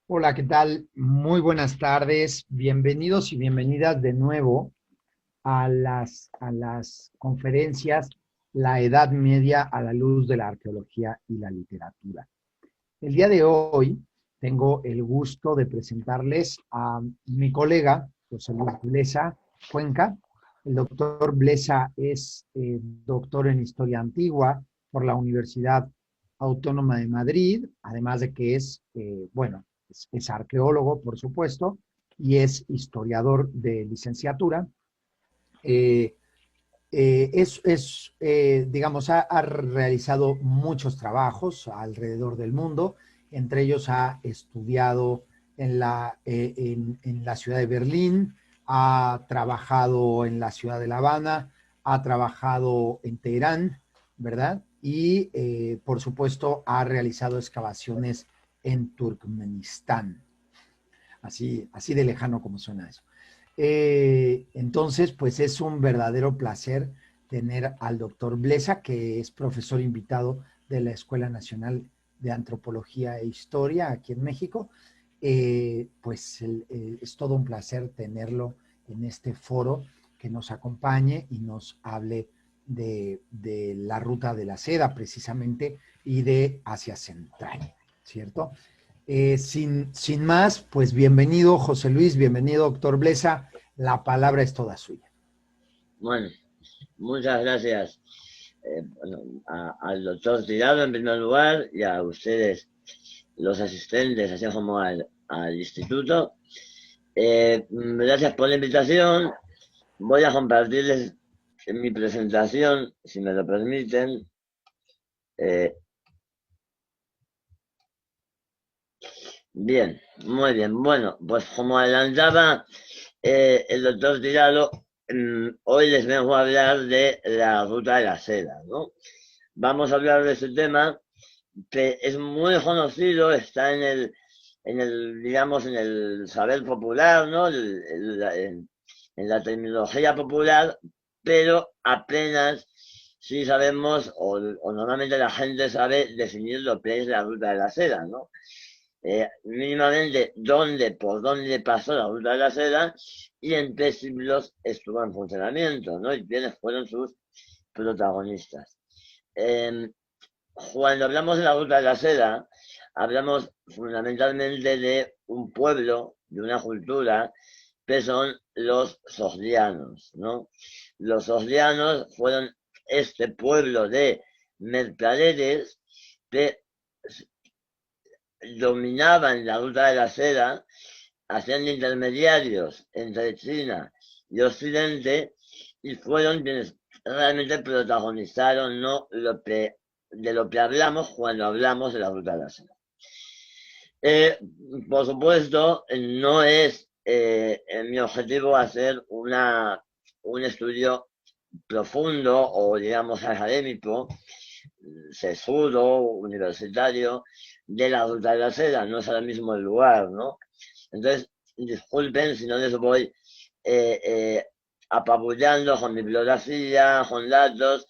Hola, ¿qué tal? Muy buenas tardes. Bienvenidos y bienvenidas de nuevo a las conferencias La Edad Media a la luz de la arqueología y la literatura. El día de hoy tengo el gusto de presentarles a mi colega, José Luis Blesa Cuenca. El doctor Blesa es doctor en Historia Antigua por la Universidad Autónoma de Madrid, además de que es arqueólogo, por supuesto, y es historiador de licenciatura. Eh, digamos, ha realizado muchos trabajos alrededor del mundo, entre ellos ha estudiado en la ciudad de Berlín, ha trabajado en la ciudad de La Habana, ha trabajado en Teherán, ¿verdad? Y, por supuesto, ha realizado excavaciones en Turkmenistán, así de lejano como suena eso. Entonces, pues es un verdadero placer tener al doctor Blesa, que es profesor invitado de la Escuela Nacional de Antropología e Historia aquí en México. Es todo un placer tenerlo en este foro, que nos acompañe y nos hable de la ruta de la seda precisamente y de Asia Central, ¿cierto? Sin más, pues bienvenido José Luis, bienvenido doctor Blesa, la palabra es toda suya. Bueno, muchas gracias al doctor Tirado en primer lugar y a ustedes, los asistentes, así como al instituto. Gracias por la invitación. Voy a compartirles mi presentación, si me lo permiten. Eh, Bien, muy bien. Bueno, pues como adelantaba el doctor Tirado, hoy les vengo a hablar de la ruta de la seda, ¿no? Vamos a hablar de este tema que es muy conocido, está digamos, en el saber popular, ¿no? En la terminología popular, pero apenas sí sabemos, o normalmente la gente sabe definir lo que es la ruta de la seda, ¿no? Mínimamente por dónde pasó la ruta de la seda y en qué siglos estuvo en funcionamiento, ¿no? Y quiénes fueron sus protagonistas. Eh, Cuando hablamos de la ruta de la seda, hablamos fundamentalmente de un pueblo, de una cultura, que son los sogdianos, ¿no? Los sogdianos fueron este pueblo de mercaderes que dominaban la ruta de la seda, hacían intermediarios entre China y Occidente, y fueron quienes realmente protagonizaron, ¿no? De lo que hablamos cuando hablamos de la ruta de la seda. Eh, por supuesto, no es mi objetivo hacer un estudio profundo o, digamos, académico, sesudo, universitario, de la ruta de la seda. No es ahora mismo el lugar, ¿no? Entonces, disculpen si no les voy eh, eh, apabullando con bibliografía, con datos,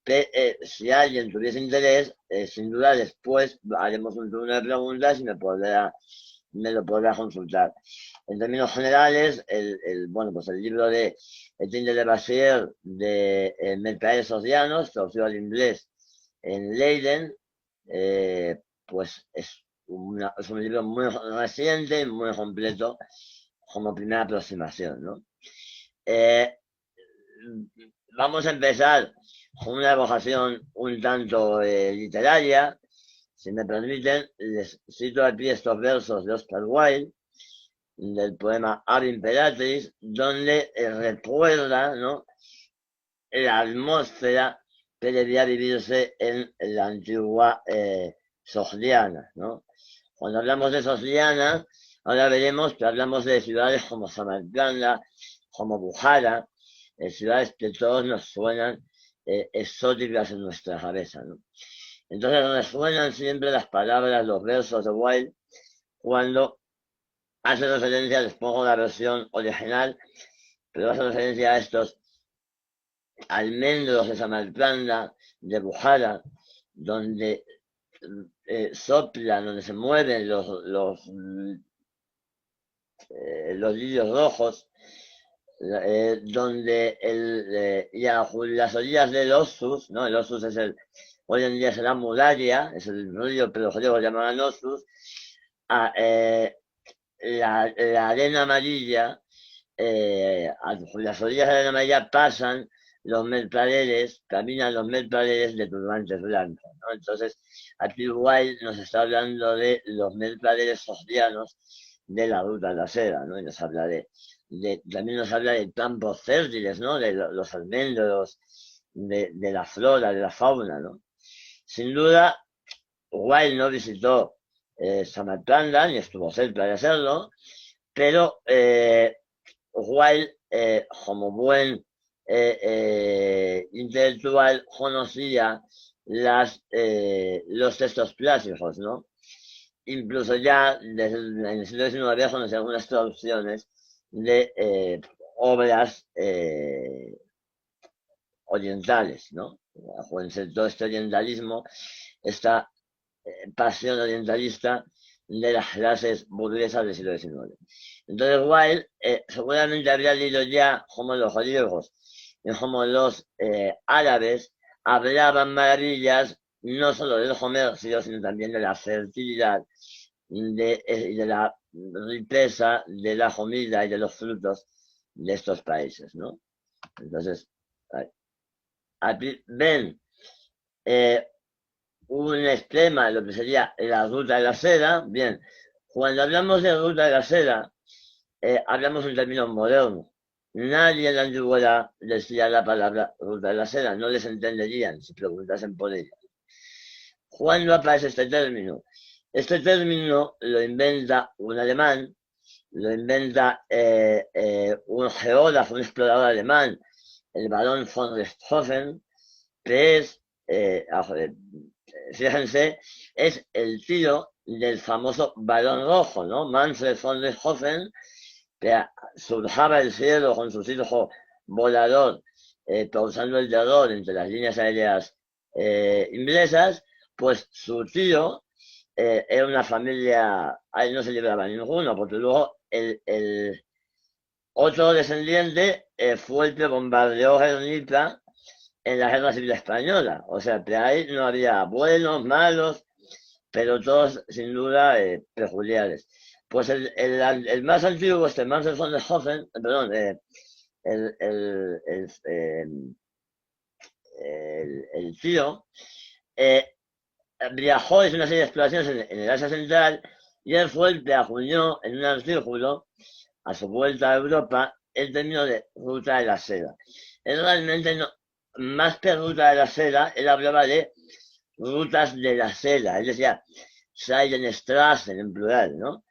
que si alguien tuviese interés, sin duda después haremos un turno de preguntas y me lo podrá consultar. En términos generales, bueno, pues el libro de Etienne de Basier de Mercaderes Oceanos, traducido al inglés en Leiden, pues es un libro muy reciente, muy completo, como primera aproximación, ¿no? Eh, Vamos a empezar con una evocación un tanto literaria. Si me permiten, les cito aquí estos versos de Oscar Wilde, del poema Ave Imperatrix, donde recuerda, ¿no?, la atmósfera que debía vivirse en la antigua Sogdiana, ¿no? Cuando hablamos de Sogdiana, ahora veremos que hablamos de ciudades como Samarcanda, como Bujara, ciudades que todos nos suenan exóticas en nuestra cabeza, ¿no? Entonces nos suenan siempre las palabras, los versos de Wilde, cuando hace referencia, les pongo la versión original, pero hace referencia a estos almendros de Samarcanda, de Bujara, donde soplan, donde se mueven los lirios rojos, donde las orillas del Osus, ¿no? El Osus es hoy en día es la muralla, es el río, pero los griegos llamaban Osus, la arena amarilla, a las orillas de la arena amarilla pasan los mercaderes, caminan los mercaderes de turbantes blancos, ¿no? Entonces, aquí igual nos está hablando de los mercaderes sogdianos de la ruta de la seda, ¿no? Y nos habla también nos habla de campos fértiles, ¿no? De los almendros, de la flora, de la fauna, ¿no? Sin duda, Wilde no visitó Samarcanda, ni estuvo cerca de hacerlo, pero Wilde, como buen intelectual, conocía los textos clásicos, ¿no? Incluso ya desde en el siglo XIX había conocido algunas traducciones de obras orientales, ¿no? Acuérdense, todo este orientalismo, esta pasión orientalista de las clases burguesas del siglo XIX. Entonces Wilde seguramente habría leído ya como los griegos y como los árabes hablaban maravillas no solo del Homer, sino también de la fertilidad de la riqueza de la comida y de los frutos de estos países, ¿no? Entonces, aquí ven un esquema de lo que sería la ruta de la seda. Bien, cuando hablamos de ruta de la seda, hablamos un término moderno. Nadie en la antigüedad decía la palabra ruta de la seda, no les entenderían si preguntasen por ella. ¿Cuándo aparece este término? Este término lo inventa un alemán, lo inventa un geógrafo, un explorador alemán, el barón von Richthofen, que es, fíjense, es el tío del famoso Barón Rojo, ¿no? Manfred von Richthofen, que surjaba el cielo con su circo volador, causando el terror entre las líneas aéreas inglesas. Pues su tío era una familia, ahí no se llevaba ninguno, porque luego el otro descendiente fue el que bombardeó Guernica en la Guerra Civil Española. O sea, que ahí no había buenos, malos, pero todos sin duda peculiares. Pues el más antiguo, Manfred von Richthofen, perdón, el tío, viajó, hizo una serie de exploraciones en el Asia Central, y él fue el que acuñó en un artículo a su vuelta a Europa el término de ruta de la seda. Él realmente no, más que ruta de la seda, él hablaba de rutas de la seda, él decía Seidenstraßen en plural, ¿no?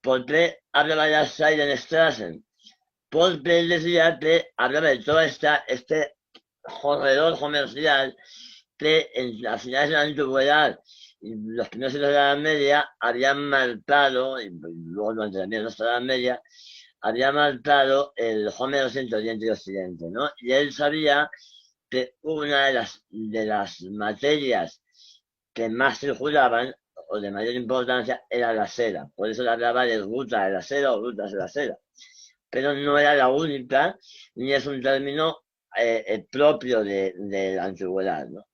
¿Por qué hablaba de las Seidenstraßen? Porque él decía que hablaba de todo este corredor comercial que en las finales de la antigüedad y los primeros siglos de la Edad Media habían marcado, y luego durante también nuestra Edad Media, había marcado el comercio entre Oriente y Occidente, ¿no? Y él sabía que una de las materias que más circulaban, o de mayor importancia, era la seda. Por eso le hablaba de ruta de la seda o rutas de la seda. Pero no era la única, ni es un término propio de la antigüedad, ¿no?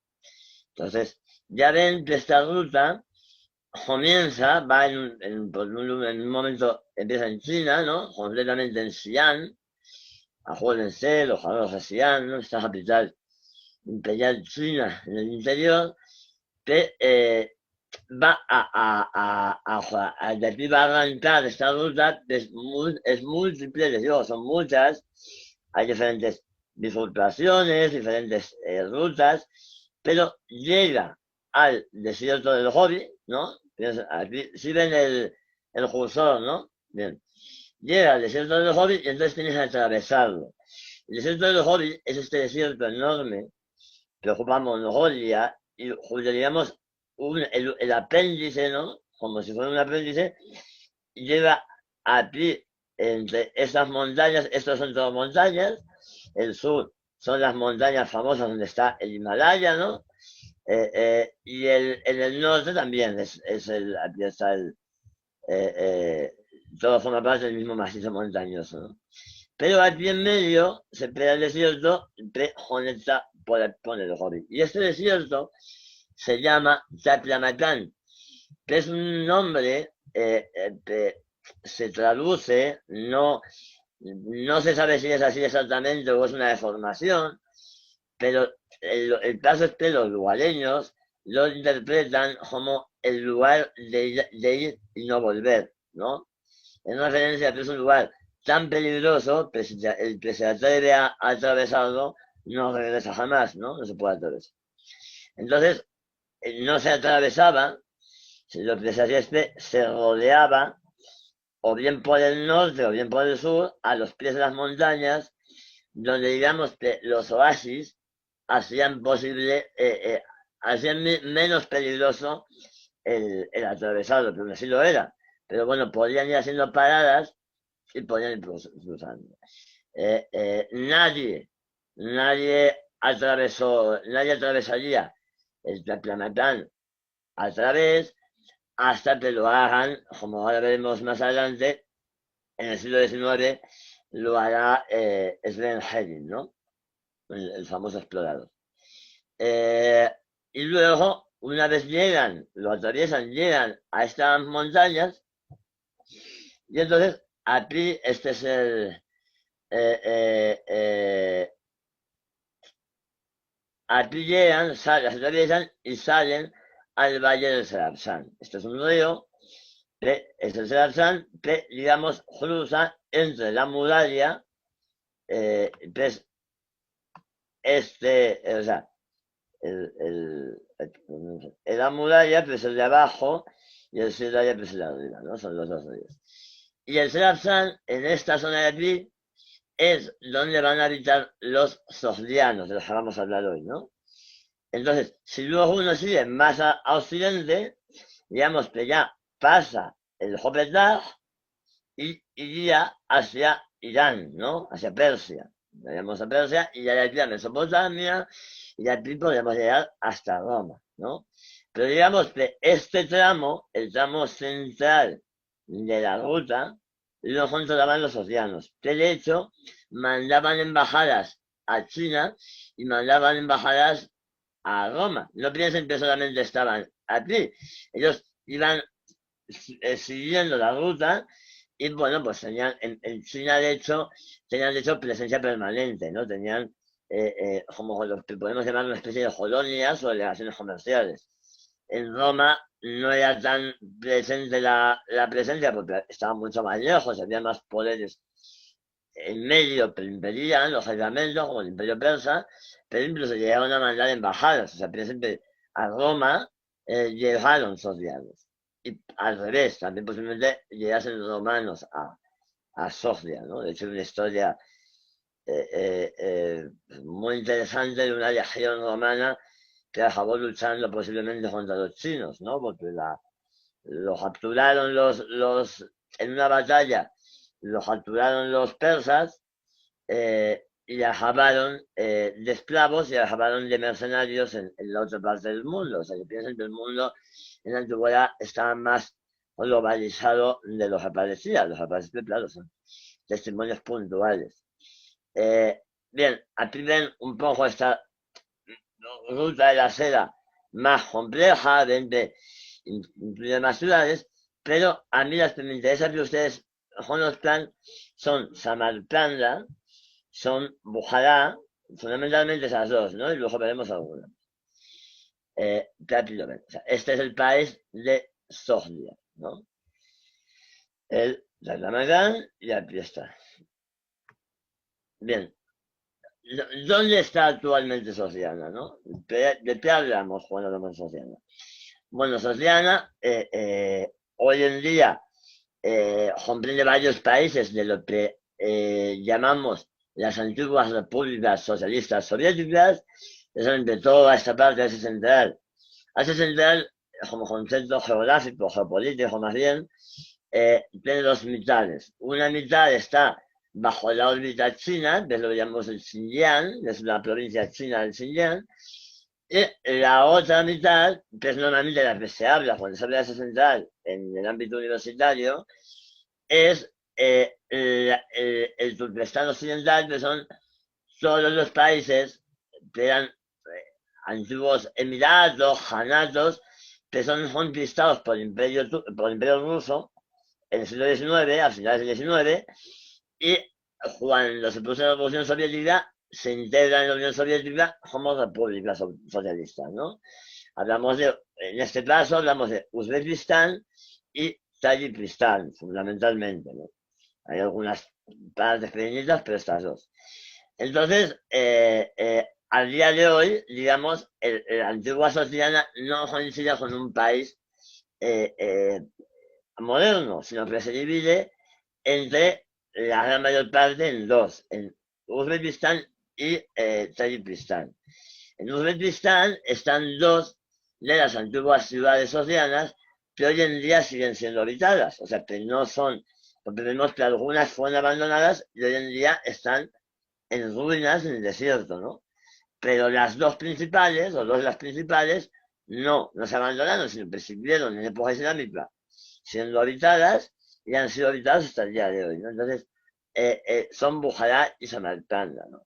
Entonces, ya ven que esta ruta comienza, va en un momento, empieza en China, ¿no? Completamente en Xi'an, acuérdense, los jardines de Xi'an, ¿no? Esta capital imperial china en el interior, que va de aquí va a arrancar esta ruta, que es múltiple, les digo, son muchas, hay diferentes bifurcaciones, diferentes rutas, pero llega al desierto del Gobi, ¿no? Aquí, si ven el cursor, ¿no? Bien. Llega al desierto del Gobi y entonces tienes que atravesarlo. El desierto del Gobi es este desierto enorme que ocupa Mongolia y diríamos el apéndice, ¿no? Como si fuera un apéndice, llega aquí entre estas montañas, estas son todas montañas, el sur son las montañas famosas donde está el Himalaya, ¿no? Y en el norte también aquí está todo forma parte del mismo macizo montañoso, ¿no? Pero aquí en medio se crea el desierto de Joneta por el Gobi. Y este desierto se llama Taplamatán, que es un nombre que se traduce, no se sabe si es así exactamente o es una deformación, pero el caso es que los lugareños lo interpretan como el lugar de ir y no volver, ¿no? Es una referencia a que es un lugar tan peligroso que el que se atreve a atravesarlo no regresa jamás, ¿no? No se puede atravesar. Entonces, no se atravesaba, lo que se hacía es que se rodeaba o bien por el norte o bien por el sur, a los pies de las montañas, donde digamos que los oasis hacían posible, hacían menos peligroso el atravesarlo, pero así lo era. Pero bueno, podían ir haciendo paradas y podían ir cruzando. Nadie atravesaría el Tlaxcamatán a través hasta que lo hagan, como ahora veremos más adelante, en el siglo XIX lo hará Sven Hedin, ¿no? El famoso explorador. Y luego, una vez llegan, lo atraviesan, llegan a estas montañas, y entonces aquí este es aquí llegan, las atraviesan y salen al Valle del Sarabsán. Esto es un río que es el Sarabsán que, digamos, cruza entre la muralla, que es o sea, la muralla, pues el de abajo, y el Siraya, pues el de arriba, ¿no? Son los dos ríos. Y el Sarabsán, en esta zona de aquí, es donde van a habitar los sogdianos, de los que vamos a hablar hoy, ¿no? Entonces, si luego uno sigue más a occidente, digamos que ya pasa el Jopetaj y iría hacia Irán, ¿no? Hacia Persia. Vayamos a Persia y ya de aquí a Mesopotamia y de aquí podríamos llegar hasta Roma, ¿no? Pero digamos que este tramo, el tramo central de la ruta, lo controlaban los océanos, que de hecho mandaban embajadas a China y mandaban embajadas a Roma. No piensen que solamente estaban aquí. Ellos iban siguiendo la ruta y bueno, pues tenían en China tenían de hecho presencia permanente, ¿no? Tenían como lo que podemos llamar una especie de colonias o delegaciones comerciales. En Roma no era tan presente la presencia porque estaba mucho más lejos, había más poderes en medio que impedían, lógicamente, como el imperio persa, pero incluso llegaron a mandar embajadas, o sea, presente a Roma llegaron Sogdianos. Y al revés, también posiblemente llegasen romanos a Sogdia, ¿no? De hecho, una historia muy interesante de una legión romana que acabó luchando posiblemente contra los chinos, ¿no? Porque los capturaron en una batalla, los capturaron los persas y la acabaron de esclavos y la acabaron de mercenarios en la otra parte del mundo. O sea, que piensan que el mundo en la antigüedad estaba más globalizado de lo que parecía. Los que parecía, claro, son testimonios puntuales. Bien, aquí ven un poco esta ruta de la seda más compleja, incluye más ciudades, pero a mí las que me interesa que ustedes conozcan son Samarcanda, son Bujará, fundamentalmente esas dos, ¿no? Y luego veremos algunas. Rápido, o sea, este es el país de Sogdia, ¿no? El Tatamagán y aquí está. Bien, ¿dónde está actualmente Sogdiana, no? ¿De qué hablamos cuando hablamos de Sogdiana? Bueno, Sogdiana hoy en día comprende varios países de lo que llamamos las antiguas repúblicas socialistas soviéticas, que son de toda esta parte de Asia Central. Asia Central, como concepto geográfico, geopolítico más bien, tiene dos mitades. Una mitad está bajo la órbita china, que es lo que llamamos el Xinjiang, que es la provincia china del Xinjiang, Y la otra mitad, que es normalmente la que se habla cuando se habla de Asia Central en el ámbito universitario, es el Turquestán Occidental, que son todos los países que eran antiguos emiratos, janatos, que son conquistados por el imperio ruso en el siglo XIX, a finales del XIX, y cuando se produce la Revolución Soviética, se integra en la Unión Soviética como repúblicas socialistas, ¿no? Hablamos de, en este caso, hablamos de Uzbekistán y Tayikistán, fundamentalmente, ¿no? Hay algunas partes pequeñitas, pero estas dos. Entonces, al día de hoy, digamos, la antigua Sotiana no coincide con un país eh, eh, moderno, sino que se divide entre la gran mayor parte en dos, en Uzbekistán y Tayikistán. En Uzbekistán están dos de las antiguas ciudades oceanas que hoy en día siguen siendo habitadas, o sea, que no son, porque vemos que algunas fueron abandonadas y hoy en día están en ruinas en el desierto, ¿no? Pero las dos principales, o dos de las principales, no se abandonaron, sino que siguieron en época islámica siendo habitadas y han sido habitadas hasta el día de hoy, ¿no? Entonces, son Bujará y Samarcanda, ¿no?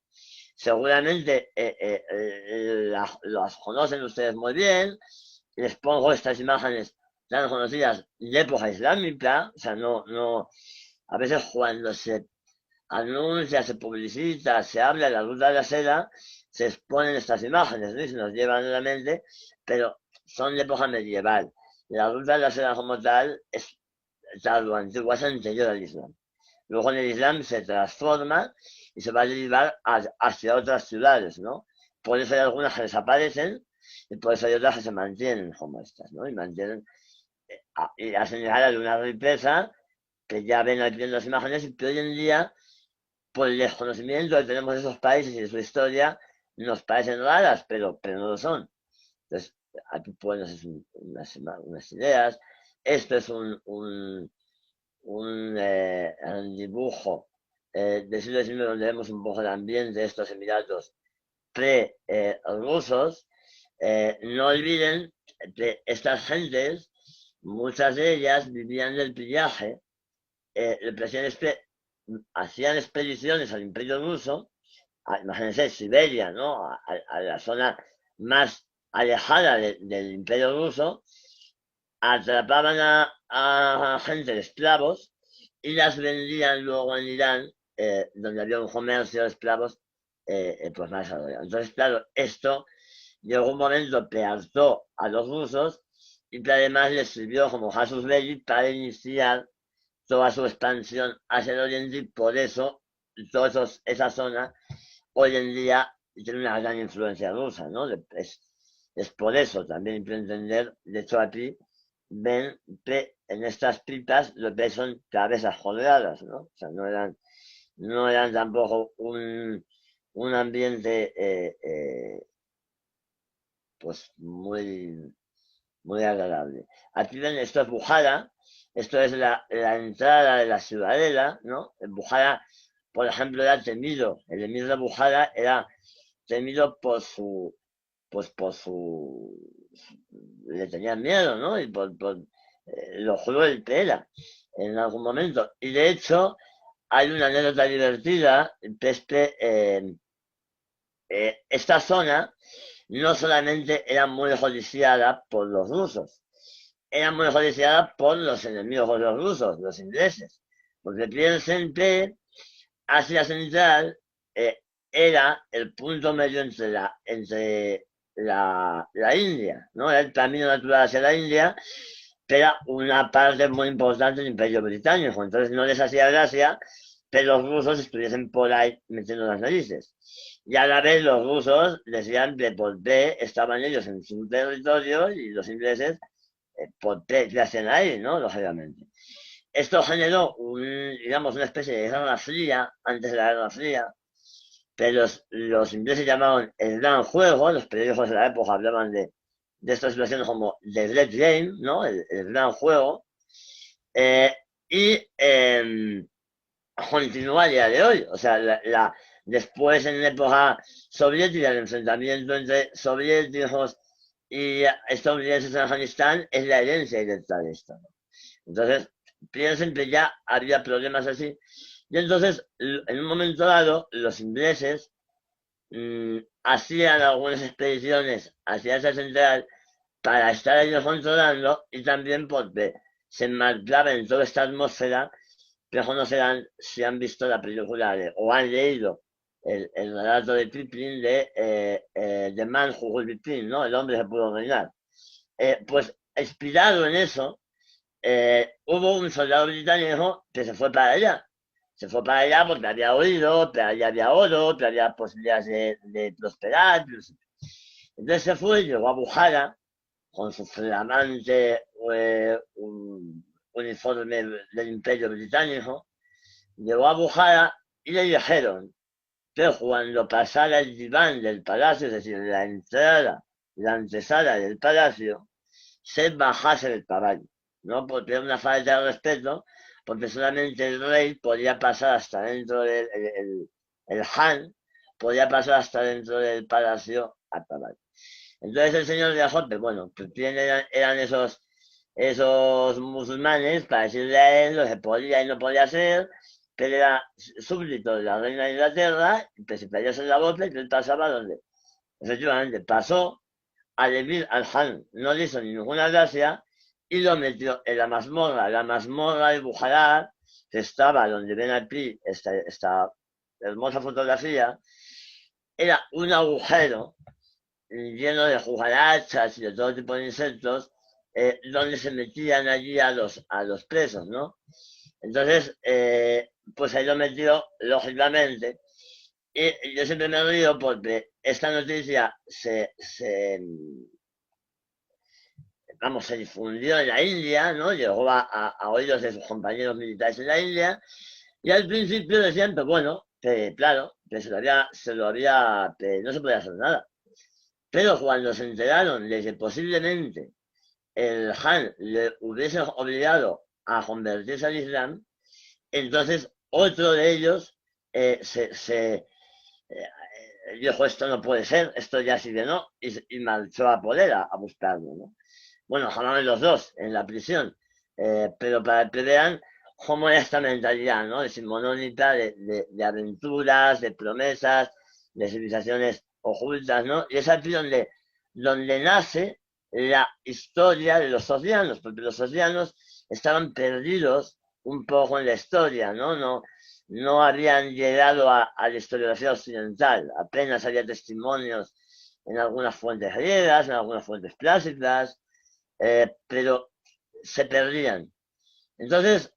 Seguramente las conocen ustedes muy bien, les pongo estas imágenes tan conocidas de época islámica, o sea, a veces cuando se anuncia, se publicita, se habla de la ruta de la seda, se exponen estas imágenes, ¿no? Y se nos llevan a la mente, pero son de época medieval. La ruta de la seda como tal es algo antiguo, es anterior al Islam. Luego en el Islam se transforma y se va a derivar hacia otras ciudades, ¿no? Por eso hay algunas que desaparecen y por eso hay otras que se mantienen como estas, ¿no? Y mantienen y hacen llegar a una riqueza que ya ven aquí en las imágenes y que hoy en día, por el desconocimiento que tenemos de esos países y de su historia, nos parecen raras, pero no lo son. Entonces, aquí pones unas ideas. Esto es un dibujo del siglo XIX donde vemos un poco el ambiente de estos emiratos pre-rusos. No olviden que estas gentes, muchas de ellas vivían del pillaje, hacían expediciones al imperio ruso, imagínense Siberia, ¿no? A la zona más alejada del imperio ruso, atrapaban a gente de esclavos y las vendían luego en Irán, donde había un comercio de esclavos pues más desarrollado. Entonces, claro, esto llegó un momento que hartó a los rusos y que además les sirvió como casus belli para iniciar toda su expansión hacia el oriente y por eso esa zona hoy en día tiene una gran influencia rusa, ¿no? Es por eso también hay que entender, de hecho aquí ven que en estas pipas lo que son cabezas colgadas, ¿no? O sea, no eran tampoco un ambiente pues muy agradable. Aquí ven, esto es Bujara, esto es la entrada de la ciudadela, ¿no? En Bujara, por ejemplo, era temido, el emir de Bujara era temido le tenían miedo, ¿no? Y por lo cruel que era en algún momento. Y de hecho, hay una anécdota divertida, que es que esta zona no solamente era muy codiciada por los rusos, era muy codiciada por los enemigos de los rusos, los ingleses. Porque piensen que Asia Central era el punto medio entre la India, ¿no? Era el camino natural hacia la India, que era una parte muy importante del Imperio Británico. Entonces no les hacía gracia que los rusos estuviesen por ahí metiendo las narices. Y a la vez los rusos decían que por qué estaban ellos en su territorio y los ingleses por qué hacían ahí, ¿no? Lógicamente. Esto generó digamos, una especie de guerra fría antes de la Guerra Fría, que los ingleses llamaban el gran juego, los periódicos de la época hablaban de esta situación como The Great Game, ¿no? El gran juego, y continúa a día de hoy. O sea, Después, en época soviética, el enfrentamiento entre soviéticos y estadounidenses en Afganistán es la herencia directa de esto, ¿no? Entonces, piensen que ya había problemas así. Y entonces, en un momento dado, los ingleses hacían algunas expediciones hacia Asia Central para estar ellos controlando y también porque se enmarcaba en toda esta atmósfera, pero conocerán si han visto la película o han leído el relato de Pippin de The Man Who Could Be King, ¿no? El hombre que pudo reinar. Pues inspirado en eso, hubo un soldado británico que se fue para allá. Se fue para allá porque había oído, que allá había oro, que había posibilidades de prosperar. Entonces se fue, llegó a Bujara con su flamante uniforme del Imperio Británico, llegó a Bujara y le dijeron que cuando pasara el diván del palacio, es decir, la antesala del palacio, se bajase del caballo, ¿no? Porque era una falta de respeto, porque solamente el rey podía pasar hasta dentro el Han, podía pasar hasta dentro del palacio a caballo. Entonces el señor de Ajote, bueno, pues quién eran esos musulmanes para decirle a él lo que podía y no podía hacer, que él era súbdito de la reina de Inglaterra, que se pedía en la boca y que él pasaba donde. Efectivamente, pasó al Emir al-Han, no le hizo ninguna gracia y lo metió en la mazmorra de Bujará, que estaba donde ven aquí esta hermosa fotografía, era un agujero lleno de cucarachas y de todo tipo de insectos, donde se metían allí a los presos, ¿no? Entonces, pues ahí lo metió, lógicamente, y yo siempre me río porque esta noticia vamos, se difundió en la India, ¿no? Llegó a oídos de sus compañeros militares en la India, y al principio decían, pues bueno, que claro, que que no se podía hacer nada. Pero cuando se enteraron de que posiblemente el Han le hubiese obligado a convertirse al Islam, entonces otro de ellos dijo, esto no puede ser, esto ya sí que no, y marchó a poder a buscarlo, ¿no? Bueno, jamás los dos en la prisión, pero para que vean cómo era esta mentalidad, ¿no? Decimonónica, de aventuras, de promesas, de civilizaciones ocultas, ¿no? Y es aquí donde nace la historia de los socianos, porque los socianos estaban perdidos un poco en la historia, ¿no? No habían llegado a la historiografía occidental, apenas había testimonios en algunas fuentes griegas, en algunas fuentes clásicas, pero se perdían. Entonces,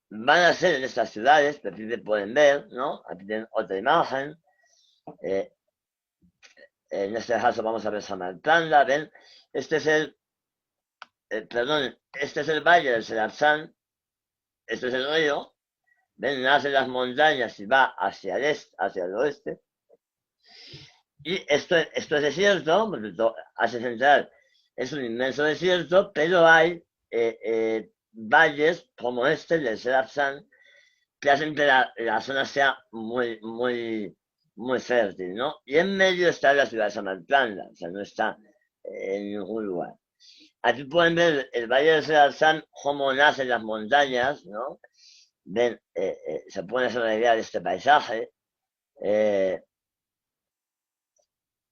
van a ser en estas ciudades, que aquí pueden ver, ¿no? Aquí tienen otra imagen. En este caso vamos a ver Samarcanda, ¿ven? Este es este es el valle del Serapsán, este es el río, ven, nace las montañas y va hacia el este, hacia el oeste. Y esto es desierto, porque Asia Central es un inmenso desierto, pero hay valles como este, el del Serapsán, que hacen que la zona sea muy, muy, muy fértil, ¿no? Y en medio está la ciudad de Samarcanda, o sea, no está en ningún lugar. Aquí pueden ver el valle del Serapsán, cómo nacen las montañas, ¿no? Ven, se puede hacer una idea de este paisaje.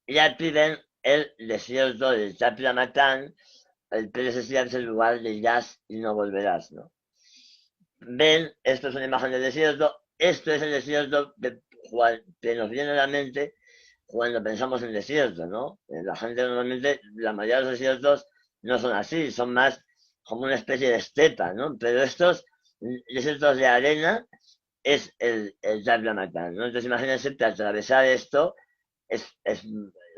Y aquí ven el desierto del Chapiramacán, el Pérez es el lugar de jazz y no volverás, ¿no? Ven, esto es una imagen del desierto, esto es el desierto que nos viene a la mente cuando pensamos en desierto, ¿no? La gente normalmente, la mayoría de los desiertos no son así, son más como una especie de estepa, ¿no? Pero estos desiertos de arena es el Chapiramacán, ¿no? Entonces imagínense que atravesar esto es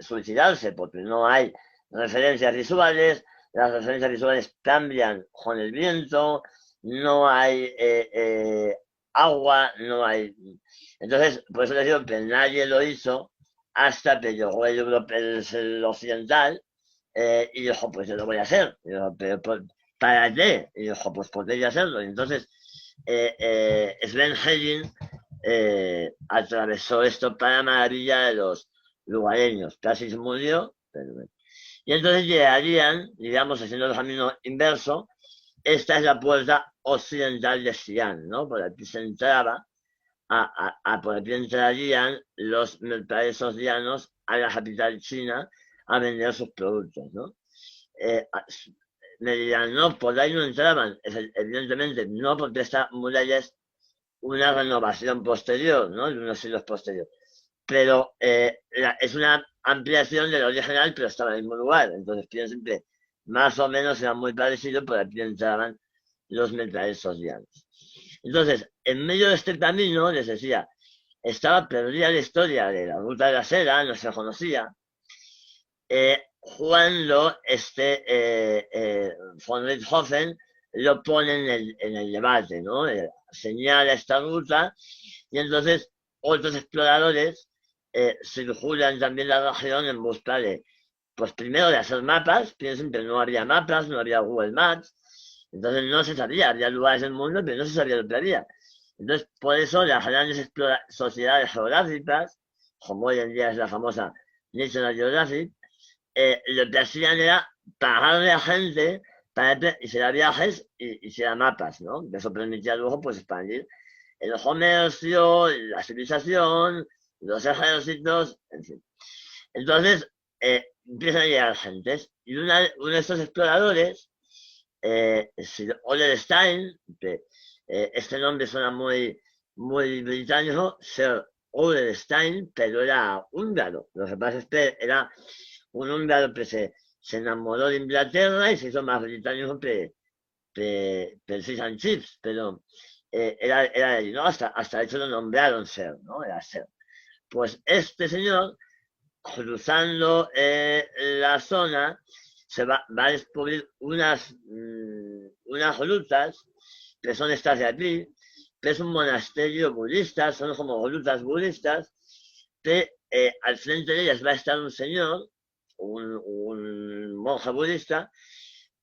suicidarse porque no hay referencias visuales, las referencias visuales cambian con el viento, no hay agua, no hay... Entonces, por eso les digo que nadie lo hizo hasta que llegó el occidental y dijo, pues yo lo voy a hacer. Y dijo, pero ¿para qué? Y dijo, pues podría hacerlo. Y entonces, Sven Hedin atravesó esto para maravilla de los lugareños. Casi se murió, pero bueno. Y entonces llegarían, digamos, haciendo el camino inverso. Esta es la puerta occidental de Xi'an, ¿no? Por aquí se entraba, por aquí entrarían los mercaderes ocianos a la capital china a vender sus productos, ¿no? Eh, Me dirán, no, por ahí no entraban. Evidentemente, no, porque esta muralla es una renovación posterior, ¿no? De unos siglos posteriores. Pero es una ampliación del original, pero estaba en el mismo lugar. Entonces, piensen que más o menos era muy parecido, por aquí entraban los mercaderes ocianos. Entonces, en medio de este camino, les decía, estaba perdida la historia de la ruta de la seda, no se conocía. Cuando von Richthofen lo pone en el debate, ¿no? Señala esta ruta y entonces otros exploradores circulan también la región en busca de, pues primero de hacer mapas, piensen que no había mapas, no había Google Maps, entonces no se sabía, había lugares del mundo, pero no se sabía lo que había. Entonces, por eso las grandes sociedades geográficas, como hoy en día es la famosa National Geographic, lo que hacían era pagarle a gente para que hiciera viajes y hiciera mapas, ¿no? Eso permitía luego pues expandir el comercio, la civilización, los ejércitos, en fin. Entonces, empiezan a llegar gentes y uno de estos exploradores, Sir Oliver Stein, que este nombre suena muy británico, Sir Oliver Stein, pero era húngaro. Lo que pasa es que era un húngaro que se enamoró de Inglaterra y se hizo más británico que el Fish and Chips, pero era allí, ¿no? Hasta de hecho lo nombraron Ser, ¿no? Era Ser. Pues este señor, cruzando la zona, va a descubrir unas grutas, que son estas de aquí, que es un monasterio budista, son como grutas budistas, que al frente de ellas va a estar un señor, un monje budista,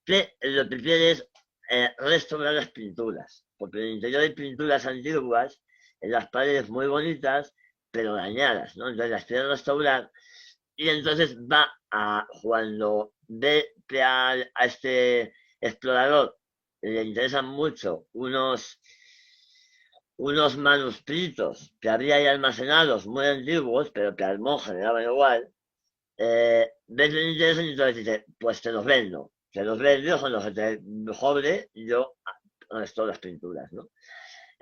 que lo que quiere es restaurar las pinturas, porque en el interior hay pinturas antiguas, en las paredes muy bonitas, pero dañadas, ¿no? Entonces las quiere restaurar y entonces cuando ve que a este explorador le interesan mucho unos manuscritos que había ahí almacenados muy antiguos, pero que al monje le daban igual, ves el interés y entonces dice, pues te los vendo, con los que te cobre, yo restauro las pinturas, ¿no?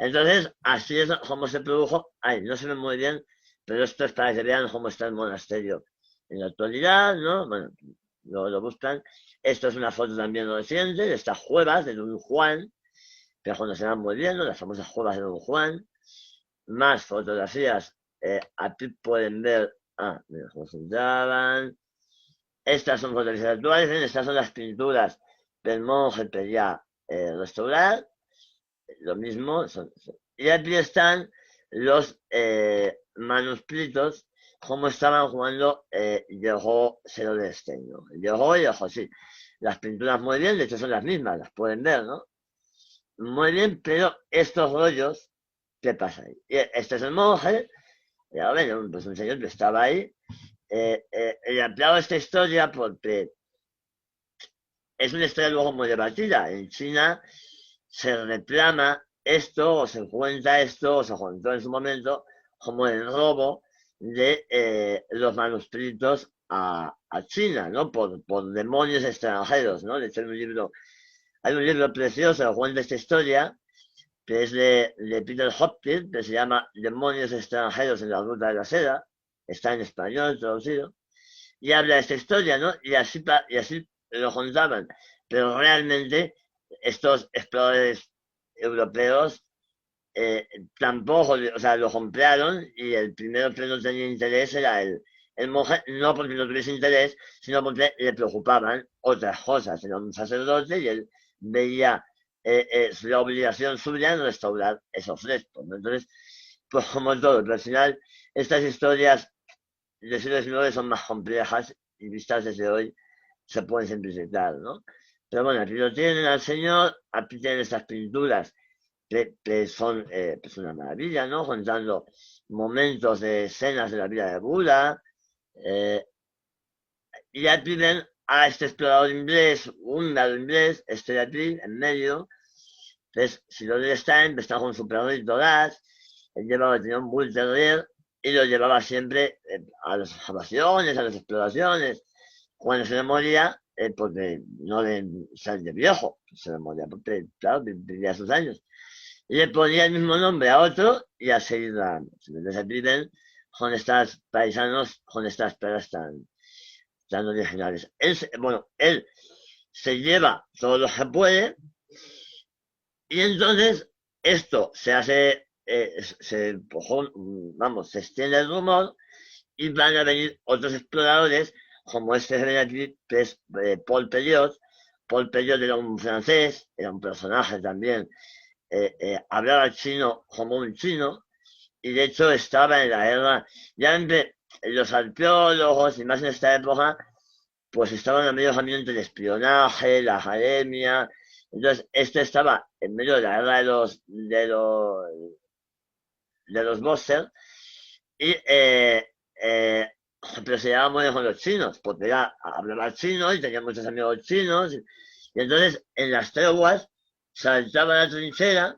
Entonces, así es como se produjo, no se ve muy bien, pero esto es para que vean cómo está el monasterio en la actualidad, ¿no? Bueno, lo buscan. Esto es una foto también reciente de estas cuevas de Don Juan, que conocerán muy bien, ¿no? Las famosas cuevas de Don Juan. Más fotografías, aquí pueden ver, mira cómo se daban. Estas son fotografías actuales, estas son las pinturas del monje que ya restaurar. Lo mismo, y aquí están los manuscritos, como estaban jugando Yeho Serodestein, ¿no? Yeho y Yeho, sí. Las pinturas muy bien, de hecho son las mismas, las pueden ver, ¿no? Muy bien, pero estos rollos, ¿qué pasa ahí? Este es el monje, ya ven, pues un señor que estaba ahí. Le aplaudo esta historia porque es una historia luego muy debatida. En China se reclama esto, o se cuenta esto, o se contó en su momento, como el robo de los manuscritos a China, ¿no? Por demonios extranjeros, ¿no? De hecho, hay un libro precioso que cuenta esta historia, que es de Peter Hopkins, que se llama Demonios extranjeros en la ruta de la seda, está en español traducido, y habla de esta historia, ¿no? Y así lo contaban, pero realmente estos exploradores europeos tampoco, o sea, lo compraron y el primero que no tenía interés era el monje, no porque no tuviese interés, sino porque le preocupaban otras cosas. Era un sacerdote y él veía la obligación suya en restaurar esos restos, ¿no? Entonces, pues como todo, pero al final estas historias del siglo XIX son más complejas y vistas desde hoy se pueden simplificar, ¿no? Pero bueno, aquí lo tienen al señor, aquí tienen estas pinturas son pues una maravilla, ¿no? Contando momentos de escenas de la vida de Buda. Y aquí ven a este explorador inglés, un lado inglés, este de aquí, en medio. Entonces, si lo está con su perrito Das, él tenía un Bull Terrier y lo llevaba siempre a las observaciones, a las exploraciones. Cuando se le moría, porque no le sale de viejo, se le moría, porque claro, vivía sus años. Y le ponía el mismo nombre a otro y a seguir dando. Entonces aquí ven con estas paisanos, con estas perras tan originales. Él se lleva todo lo que puede y entonces esto se hace, vamos, se extiende el rumor y van a venir otros exploradores como este de aquí, que es Paul Pelliot. Paul Pelliot era un francés, era un personaje también, hablaba chino como un chino y de hecho estaba en la guerra. Ya los arqueólogos y más en esta época pues estaban a medio camino entre el espionaje, la academia. Entonces, este estaba en medio de la guerra de los Boxer y pero se llevaba muy bien con los chinos, porque ya hablaba chino y tenía muchos amigos chinos. Y entonces, en las treguas, saltaba a la trinchera,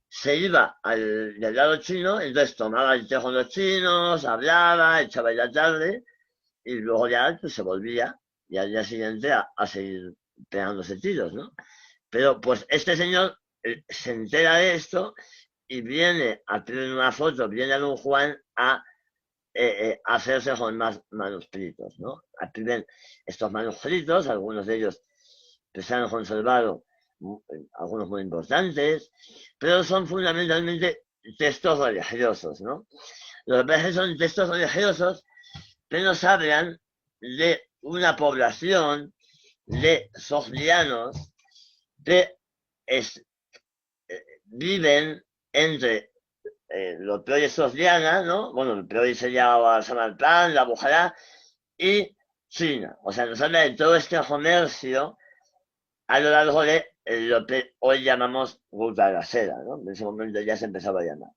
se iba del lado chino, entonces tomaba el té con los chinos, hablaba, echaba la tarde, y luego ya pues, se volvía y al día siguiente a seguir pegándose tiros, ¿no? Pero pues este señor se entera de esto y viene a tener una foto, viene a Don Juan a hacerse con más manuscritos, ¿no? Aquí ven estos manuscritos, algunos de ellos que se han conservado, algunos muy importantes, pero son fundamentalmente textos religiosos, ¿no? Los que son textos religiosos que nos hablan de una población de sogdianos que viven entre los peores sogdianas, ¿no? Bueno, el peor sería Samarcand, la Bujara y China. O sea, nos habla de todo este comercio a lo largo de lo que hoy llamamos Ruta de la Seda, ¿no? En ese momento ya se empezaba a llamar.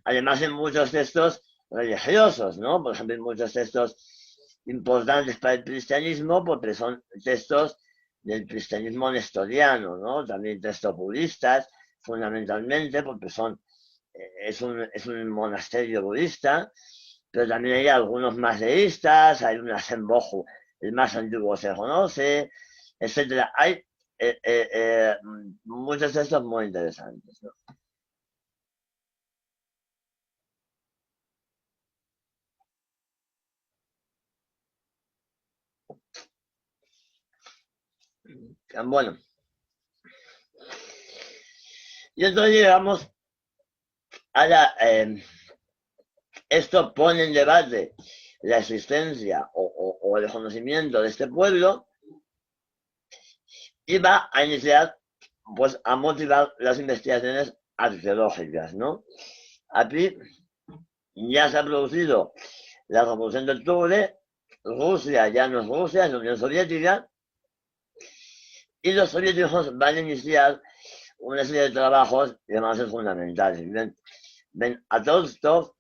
Además, en muchos textos religiosos, ¿no? Por ejemplo, en muchos textos importantes para el cristianismo, porque son textos del cristianismo nestoriano, ¿no? También textos budistas, fundamentalmente, porque es un monasterio budista, pero también hay algunos más deístas, hay una Senboju, el más antiguo se conoce, etcétera. Hay muchos textos muy interesantes, ¿no? Bueno, y entonces llegamos a esto pone en debate la existencia o el conocimiento de este pueblo y va a iniciar, pues, a motivar las investigaciones arqueológicas, ¿no? Aquí ya se ha producido la Revolución de Octubre, Rusia ya no es Rusia, es la Unión Soviética, y los soviéticos van a iniciar una serie de trabajos que van a ser fundamentales. Ven a Tolstov,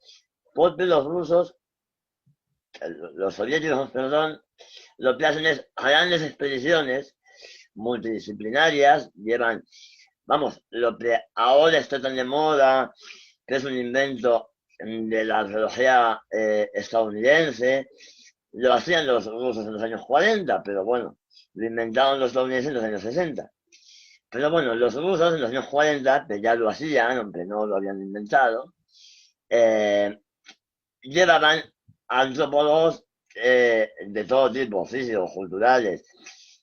porque los soviéticos, perdón, lo que hacen es grandes expediciones multidisciplinarias, llevan, vamos, lo que ahora está tan de moda, que es un invento de la arqueología estadounidense, lo hacían los rusos en los años 40, pero bueno, lo inventaron los estadounidenses en los años 60. Pero bueno, los rusos en los años 40, que ya lo hacían, aunque no lo habían inventado, llevaban antropólogos de todo tipo, físicos, culturales,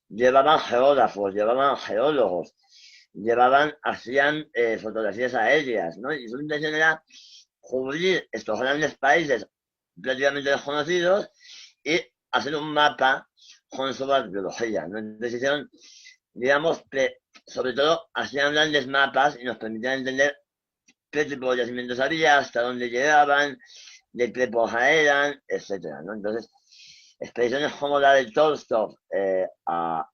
llevaban geógrafos, llevaban geólogos, hacían fotografías aéreas, ¿no? Y su intención era cubrir estos grandes países prácticamente desconocidos y hacer un mapa con su arqueología, ¿no? Entonces hicieron, digamos, que sobre todo hacían grandes mapas y nos permitían entender qué tipo de yacimientos había, hasta dónde llegaban, de qué época eran, etcétera, ¿no? Entonces, expediciones como la de Tolstov a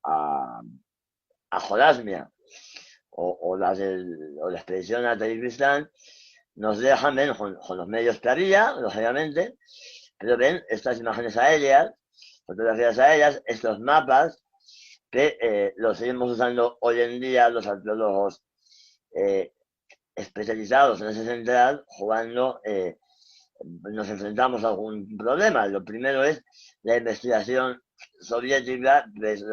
Jodasmia o la expedición a Tayikistán, nos dejan ver con los medios que había, lógicamente, pero ven estas imágenes aéreas, fotografías aéreas, estos mapas, que los seguimos usando hoy en día los arqueólogos eh, especializados en ese central, jugando, nos enfrentamos a algún problema. Lo primero es la investigación soviética, que es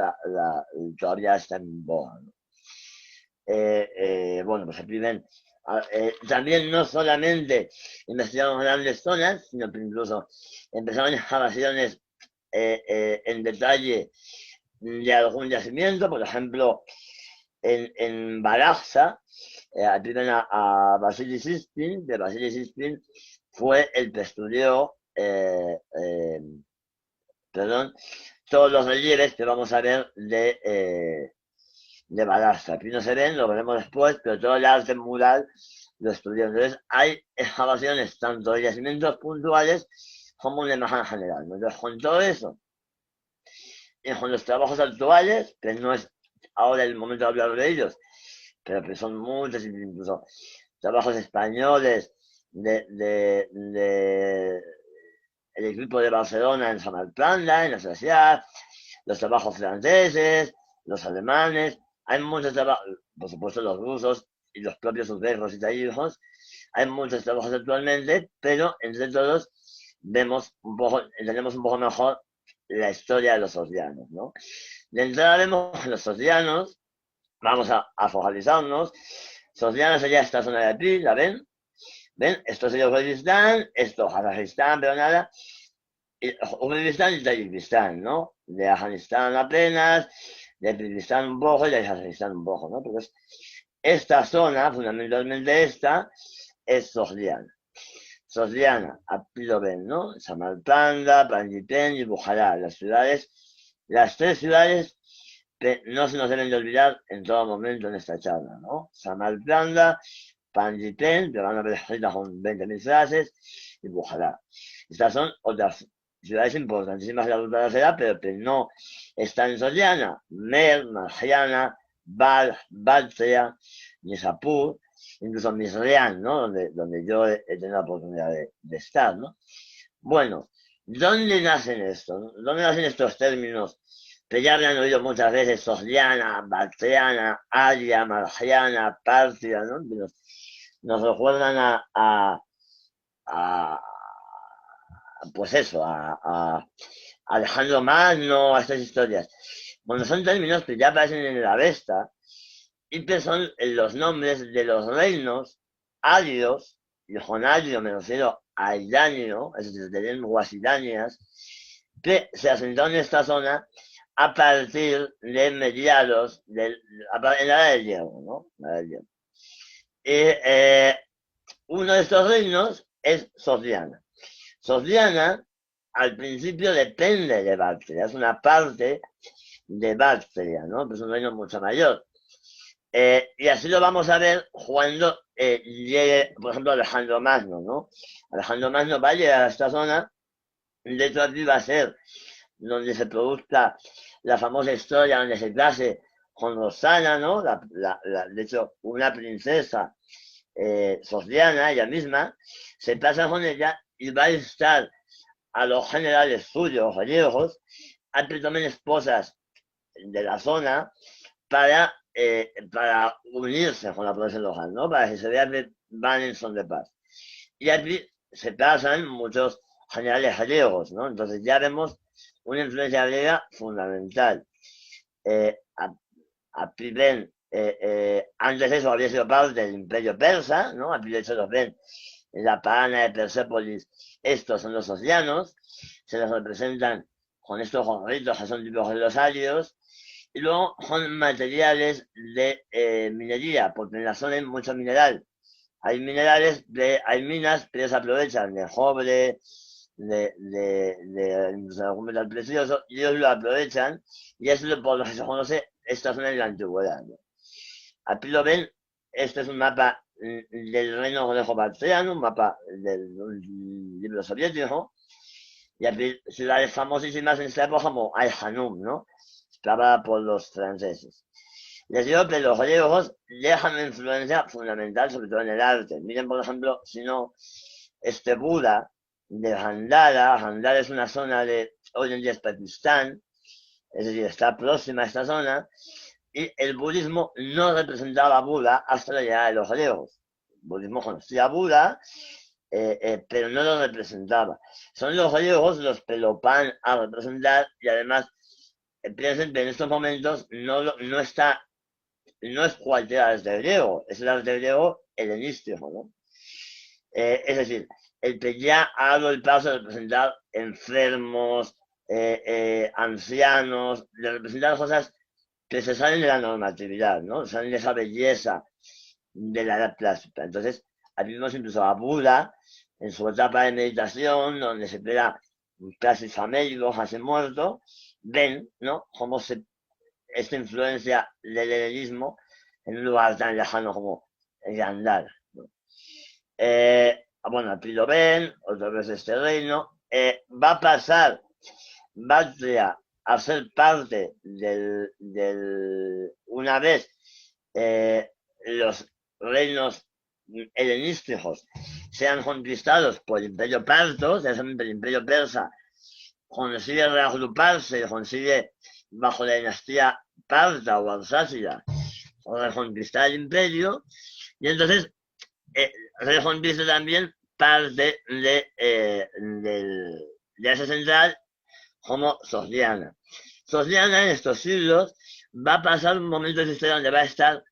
todavía está en boga, ¿no? Bueno, pues aquí ven, también no solamente investigamos grandes zonas, sino que incluso empezamos excavaciones en detalle de algún yacimiento, por ejemplo, en Baraxa, aquí ven a Vasily Siskin, que Vasily Siskin fue el que estudió, perdón, todos los relieves que vamos a ver de Baraxa. Aquí no se ven, lo veremos después, pero todo el arte mural lo estudió. Entonces, hay excavaciones tanto de yacimientos puntuales como una imagen general, ¿no? Entonces, con todo eso, y con los trabajos actuales, que no es ahora el momento de hablar de ellos, pero que son muchos, incluso trabajos españoles de el equipo de Barcelona en Samarcanda, en la sociedad, los trabajos franceses, los alemanes, hay muchos trabajos, por supuesto los rusos y los propios uzbekos y tayikos, hay muchos trabajos actualmente, pero entre todos vemos un poco, entendemos un poco mejor la historia de los sogdianos, ¿no? De entrada vemos los sogdianos, vamos a focalizarnos. Sogdianos sería esta zona de aquí, ¿la ven? ¿Ven? Esto sería Uzbekistán, esto Kazajistán, pero nada. Uzbekistán y Tayikistán, ¿no? De Afganistán apenas, de Kirguistán un poco y de Kazajistán un poco, ¿no? Porque esta zona, fundamentalmente esta, es sogdiana. Sogdiana, aquí lo ven, ¿no? Samarcanda, Panjipén y Bukhará, las tres ciudades que no se nos deben de olvidar en todo momento en esta charla, ¿no? Samarcanda, Panjipén, que van a ver escritas con 20.000 frases, y Bukhará. Estas son otras ciudades importantísimas de la ruta de la seda, pero que no están en Sogdiana. Mer, Margiana, Baltria, Nishapur, incluso Misrián, ¿no? Donde yo he tenido la oportunidad de estar, ¿no? Bueno, ¿dónde nacen estos? ¿Dónde nacen estos términos que ya habían oído muchas veces? Sogdiana, Bactriana, Aria, Margiana, Partria, ¿no? Nos recuerdan a pues eso, a Alejandro Magno, a estas historias. Bueno, son términos que ya aparecen en el Avesta y que son los nombres de los reinos áridos, y con árido me refiero a idáneo, es decir, de lenguas idáneas, que se asentaron en esta zona a partir de mediados en la edad del hierro, ¿no? La edad del hierro. Uno de estos reinos es Sogdiana. Sogdiana, al principio, depende de Bactria, es una parte de Bactria, ¿no? Pues un reino mucho mayor. Y así lo vamos a ver cuando llegue, por ejemplo, Alejandro Magno, ¿no? Alejandro Magno va a llegar a esta zona, de hecho aquí va a ser donde se produzca la famosa historia donde se case con Rosana, ¿no? De hecho, una princesa sogdiana, ella misma, se casa con ella y va a instar a los generales suyos, gallegos, a que tomen esposas de la zona para unirse con la población local, ¿no? Para que se vea que van en son de paz. Y aquí se casan muchos generales gallegos, ¿no? Entonces ya vemos una influencia griega fundamental. Aquí ven, antes de eso había sido parte del imperio persa, ¿no? Aquí de hecho los ven en la Parana de Persépolis. Estos son los sogdianos, se los representan con estos gorritos que son típicos de los áridos, y luego con materiales de minería, porque en la zona hay mucho mineral. Hay minerales, hay minas que ellos aprovechan de cobre, de algún metal precioso, y ellos lo aprovechan, y eso es por lo que se conoce esta zona en la antigüedad, ¿no? Aquí lo ven, este es un mapa del reino greco-bactriano, un mapa un libro soviético, y aquí ciudades famosísimas en esta época como Al-Hanum, ¿no? Excavada por los franceses. Les digo que los griegos dejan una influencia fundamental, sobre todo en el arte. Miren, por ejemplo, si no, este Buda de Gandhara. Gandhara es una zona de, hoy en día es Pakistán, es decir, está próxima a esta zona, y el budismo no representaba a Buda hasta la llegada de los griegos. El budismo conocía a Buda, pero no lo representaba. Son los griegos los que lo van a representar, y además piensen que en estos momentos no está, no es cualquier arte griego, es el arte griego helenístico, ¿no? Es decir, el que ya ha dado el paso de representar enfermos, ancianos, de representar cosas que se salen de la normatividad, ¿no? Salen de esa belleza de la edad clásica. Entonces, aquí vimos incluso a Buda en su etapa de meditación, donde se crea casi famélico, casi muerto, ven, ¿no? Cómo esta influencia del helenismo en un lugar tan lejano como el Gandhara, ¿no? Bueno, aquí lo ven, otra vez este reino, va a pasar Bactria a ser parte una vez los reinos helenísticos sean conquistados por el imperio parto, el imperio persa consigue reagruparse, consigue bajo la dinastía parta o alsácida reconquistar el imperio, y entonces reconquista también parte de Asia Central como Sogdiana. Sogdiana en estos siglos va a pasar un momento de historia donde va a estar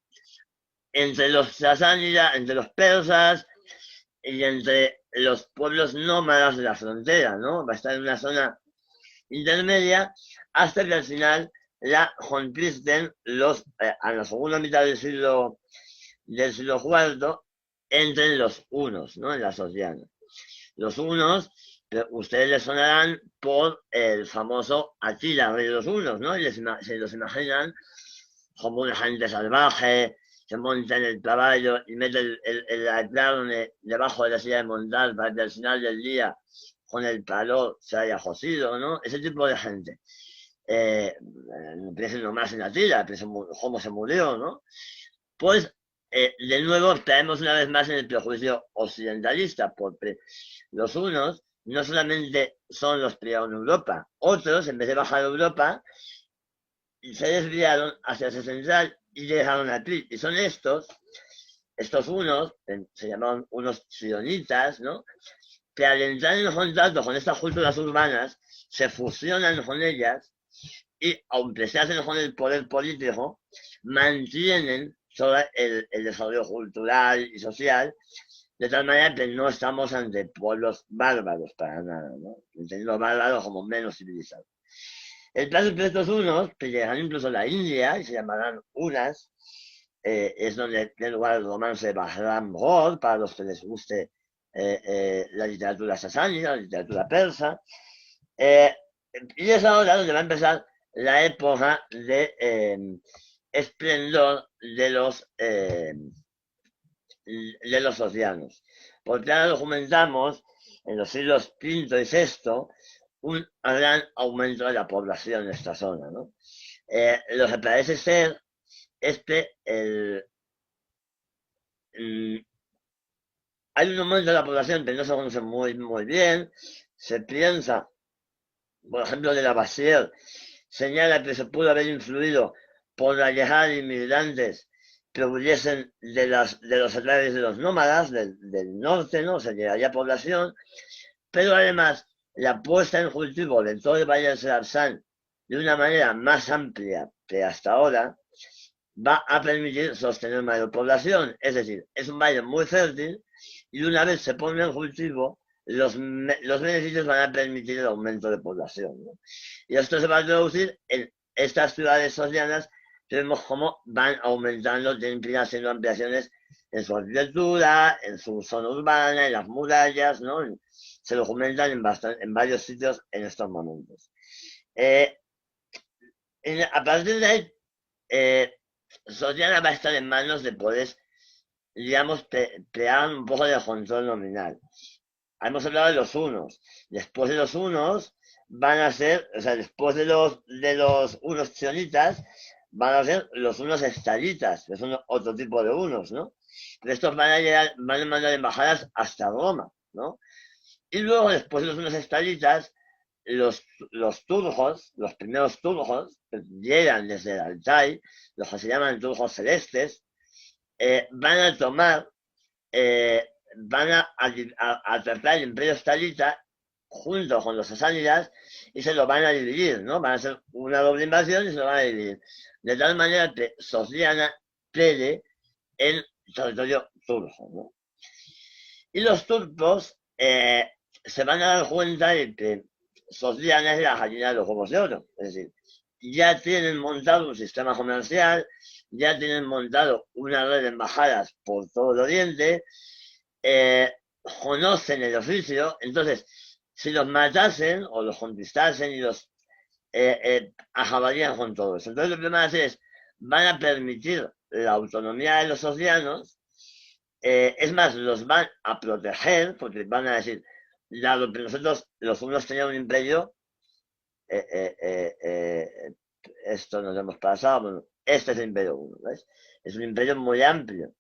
entre los sasánidas, entre los persas y entre los pueblos nómadas de la frontera, ¿no? Va a estar en una zona intermedia hasta que al final la conquisten a la segunda mitad del siglo IV, entren los hunos, ¿no? En la Sogdiana. Los hunos, ustedes les sonarán por el famoso Atila, rey de los hunos, ¿no? Y se los imaginan como una gente salvaje, se monta en el caballo y mete el carne debajo de la silla de montar para que al final del día con el palo se haya cocido, ¿no? Ese tipo de gente. Piensen nomás en Atila, piensen cómo se murió, ¿no? Pues de nuevo caemos una vez más en el prejuicio occidentalista, porque los unos no solamente son los que llegaron a Europa, otros, en vez de bajar a Europa, se desviaron hacia Asia Central y llegaron aquí. Y son estos unos, se llamaban unos sionitas, ¿no? Que al entrar en contacto con estas culturas urbanas, se fusionan con ellas y, aunque se hacen con el poder político, mantienen todo el desarrollo cultural y social, de tal manera que no estamos ante pueblos bárbaros para nada, ¿no? Entendiendo bárbaros como menos civilizados. El caso es que estos unos, que llegan incluso a la India y se llamarán unas, es donde tiene lugar el romance de Bahram Ghor, para los que les guste la literatura sasánida, la literatura persa, y es ahora donde va a empezar la época de esplendor de los océanos. Porque ahora documentamos en los siglos V y VI un gran aumento de la población en esta zona, ¿no? Lo que parece ser es que hay un aumento de la población que no se conoce muy bien. Se piensa, por ejemplo, de Lavoisier, señala que se pudo haber influido por la llegada de inmigrantes que huyesen de los atlares de los nómadas del norte, ¿no? Se llegaría población, pero además la puesta en cultivo de todo el Valle del Serarsán de una manera más amplia que hasta ahora va a permitir sostener mayor población. Es decir, es un valle muy fértil y una vez se pone en cultivo, los beneficios van a permitir el aumento de población, ¿no? Y esto se va a traducir en estas ciudades socianas que vemos cómo van aumentando, tienen que ir haciendo ampliaciones en su arquitectura, en su zona urbana, en las murallas, ¿no? Se documentan en varios sitios en estos momentos. A partir de ahí, Sogdiana va a estar en manos de poderes, digamos, crear un poco de control nominal. Hemos hablado de los unos. Después de los unos van a ser, o sea, después de los unos chionitas, van a ser los unos estalitas, que son otro tipo de unos, ¿no? Estos van a llegar, van a mandar embajadas hasta Roma, ¿no? Y luego, después de los unos estalitas, los, los turcos, los primeros turcos, que llegan desde el Altai, los que se llaman turcos celestes, van a tomar, van a tratar el imperio estalita junto con los sasánidas y se lo van a dividir, ¿no? Van a hacer una doble invasión y se lo van a dividir. De tal manera que Sogdiana quede en territorio turco, ¿no? Y los turcos se van a dar cuenta de que Sogdiana es la gallina de los huevos de oro. Es decir, ya tienen montado un sistema comercial, ya tienen montado una red de embajadas por todo el Oriente, conocen el oficio, entonces, si los matasen o los conquistasen y los acabarían con todo eso. Entonces, lo que van a hacer es, van a permitir la autonomía de los socianos, es más, los van a proteger, porque van a decir, dado que nosotros, los unos tenían un imperio, eh, eh, eh, eh, esto nos hemos pasado, bueno, este es el imperio uno, ¿ves? Es un imperio muy amplio.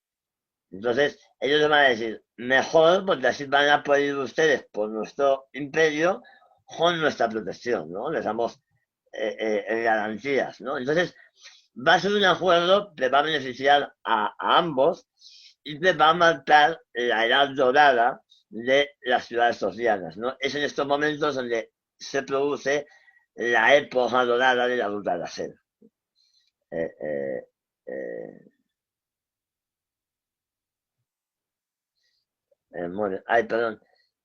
Entonces, ellos les van a decir, mejor, porque así van a poder ir ustedes por nuestro imperio con nuestra protección, ¿no? Les damos garantías, ¿no? Entonces, va a ser un acuerdo que va a beneficiar a ambos y que va a marcar la edad dorada de las ciudades sogdianas, ¿no? Es en estos momentos donde se produce la época dorada de la ruta de la seda. Eh, eh, eh, bueno, ay, perdón.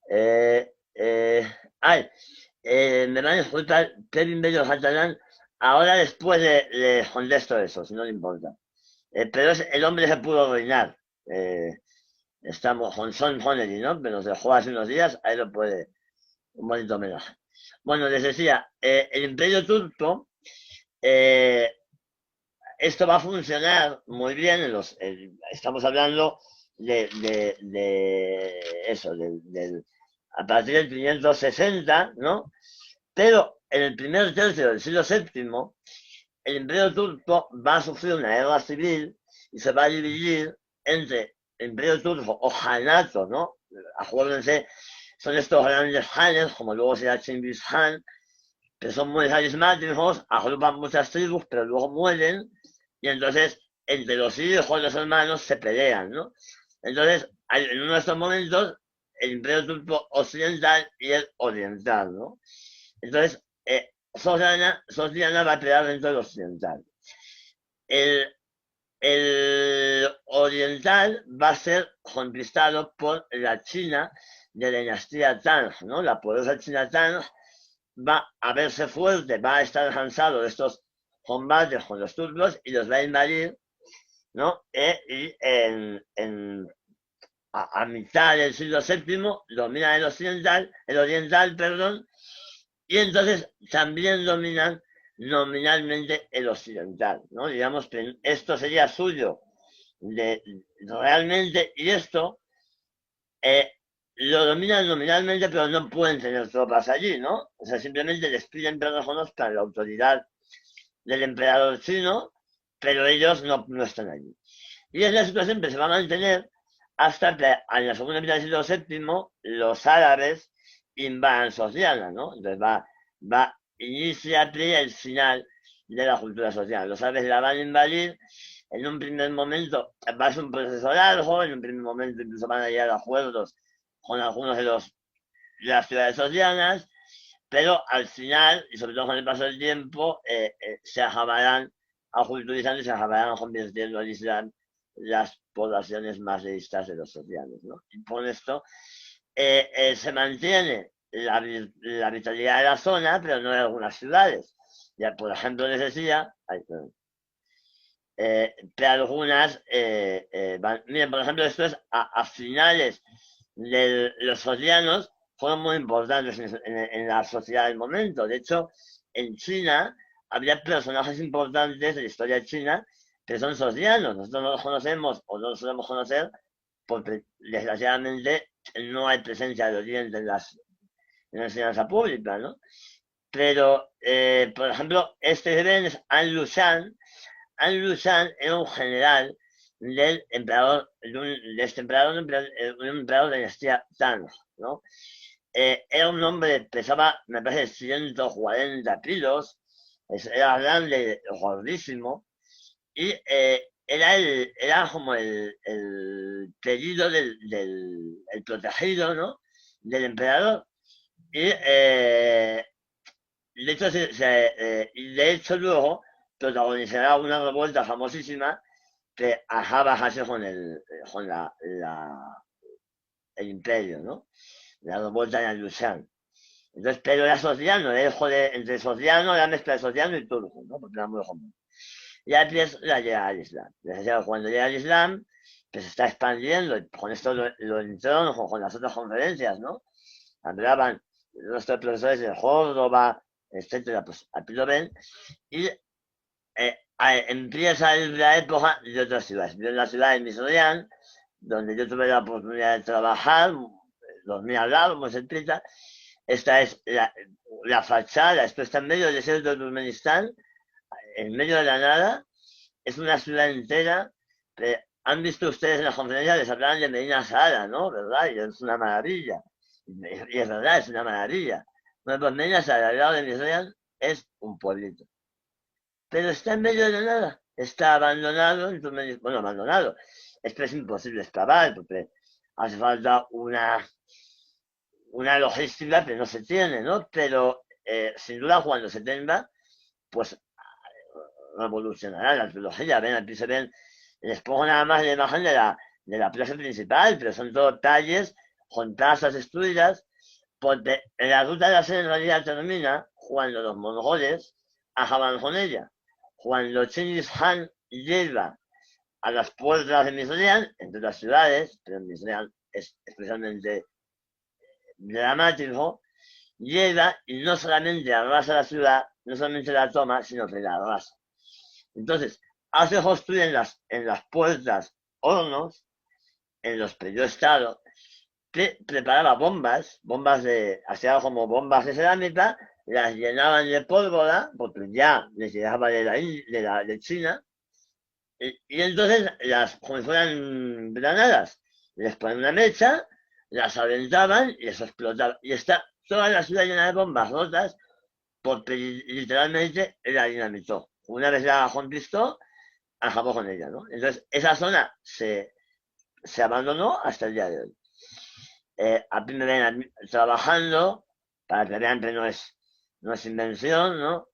Eh, eh, ay, me van a disculpar, Kevin Bello Catalán, ahora después le contesto eso, si no le importa. Pero el hombre se pudo reinar. Estamos con Sean Connery, ¿no? Pero nos dejó hace unos días, ahí lo puede, un bonito homenaje. Bueno, les decía, el imperio turco, eh, esto va a funcionar muy bien estamos hablando de eso, a partir del 560, ¿no? Pero en el primer tercio del siglo VII, el imperio turco va a sufrir una guerra civil y se va a dividir entre el imperio turco o Hanato, ¿no? Acuérdense, son estos grandes Hanes, como luego será Chingis Khan, que son muy carismáticos, agrupan muchas tribus, pero luego mueren, y entonces entre los hijos, los hermanos, se pelean, ¿no? Entonces, en uno de estos momentos, el imperio turco occidental y el oriental, ¿no? Entonces, Sogdiana va a pelear dentro del occidental. El, el oriental va a ser conquistado por la China de la dinastía Tang, ¿no? La poderosa China Tang va a verse fuerte, va a estar cansado de estos combates con los turcos y los va a invadir, ¿no? Y a mitad del siglo VII domina el oriental, perdón, y entonces también dominan nominalmente el occidental, ¿no? Digamos que esto sería suyo realmente, y esto lo dominan nominalmente, pero no pueden tener tropas allí, ¿no? O sea, simplemente les piden que reconozcan la autoridad del emperador chino, pero ellos no están allí. Y es la situación que se va a mantener hasta que en la segunda mitad del siglo VII los árabes invadan Sogdiana, ¿no? Entonces inicia el final de la cultura social. Los árabes la van a invadir. En un primer momento va a ser un proceso largo, en un primer momento incluso van a llegar a acuerdos con algunos de las ciudades sogdianas, pero al final, y sobre todo con el paso del tiempo, se acabarán aculturizando y se acabarán convirtiendo al Islam las poblaciones más listas de los sogdianos, ¿no? Y con esto se mantiene la vitalidad de la zona, pero no de algunas ciudades. Ya, por ejemplo, les decía, que algunas, miren, por ejemplo, esto es a finales de los sogdianos, fueron muy importantes en la sociedad del momento. De hecho, en China había personajes importantes de la historia de China que son sogdianos. Nosotros no los conocemos o no los solemos conocer porque, desgraciadamente, no hay presencia de Oriente en la enseñanza pública, ¿no? Pero, por ejemplo, este joven es An Lushan. An Lushan era un general del emperador, de este emperador, un emperador de la dinastía Tang, ¿no? Era un hombre, pesaba, me parece, 140 kilos, era grande, gordísimo, y era como el querido el protegido, ¿no? Del emperador. Y de hecho luego protagonizará una revuelta famosísima que acaba casi con el imperio, ¿no? La revuelta de Alushan. Entonces, pero era sociano, era hijo entre sociano, la mezcla de sociano y turco, ¿no? Porque era muy joven. Y aquí es la llegada al Islam. Cuando llega al Islam, pues se está expandiendo, y con esto lo introdujo con las otras conferencias, ¿no? Hablaban los profesores de Córdoba, etcétera, pues aquí lo ven, y empieza la época de otras ciudades. Yo en la ciudad de Misrián, donde yo tuve la oportunidad de trabajar, dormí al lado, muy cerquita. Esta es la fachada, esto está en medio del desierto de Turkmenistán, en medio de la nada, es una ciudad entera. Han visto ustedes en las conferencias, les hablan de Medina Sahara, ¿no? ¿Verdad? Y es una maravilla. Y es verdad, es una maravilla. Bueno, pues Medina Sahara, al lado de Misrián, es un pueblito. Pero está en medio de la nada. Está abandonado, bueno, abandonado. Esto es imposible excavar, porque hace falta una logística que no se tiene, ¿no? Pero sin duda cuando se tenga, pues revolucionará la arqueología. Ven, aquí se ven, les pongo nada más la imagen de la plaza principal, pero son todos talles con casas destruidas, porque la ruta de la seda en realidad termina cuando los mongoles acaban con ella. Cuando Chingis Khan llega a las puertas de Misrián, entre las ciudades, pero Misrián es especialmente dramático, llega y no solamente arrasa la ciudad, no solamente la toma, sino que la arrasa. Entonces, hace construir en las puertas hornos en los que yo he estado, que preparaba bombas hacía como bombas de cerámica, las llenaban de pólvora, porque ya les llegaba de China, y entonces, como si fueran granadas, les ponen una mecha, las aventaban y eso explotaba. Y está toda la ciudad llena de bombas rotas, porque literalmente la dinamitó. Una vez la conquistó, acabó con ella, ¿no? Entonces, esa zona se abandonó hasta el día de hoy. Aquí me ven trabajando, para que vean que no es invención, ¿no?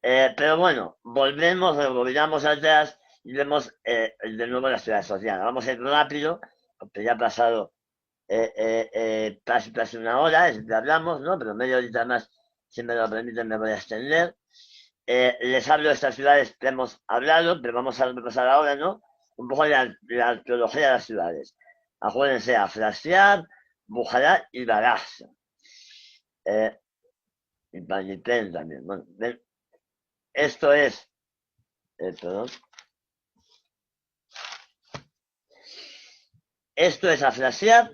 Pero bueno, volvamos atrás y vemos de nuevo la ciudad social. Vamos a ir rápido, porque ya ha pasado casi una hora, es que hablamos, ¿no? Pero media horita más, si me lo permiten, me voy a extender. Les hablo de estas ciudades que hemos hablado, pero vamos a repasar ahora, ¿no? Un poco de la arqueología de las ciudades. Acuérdense, Afrasiab, Bujará y Baraja. Y Panipén también. Bueno, ven, esto es, perdón. Esto es Afrasiab.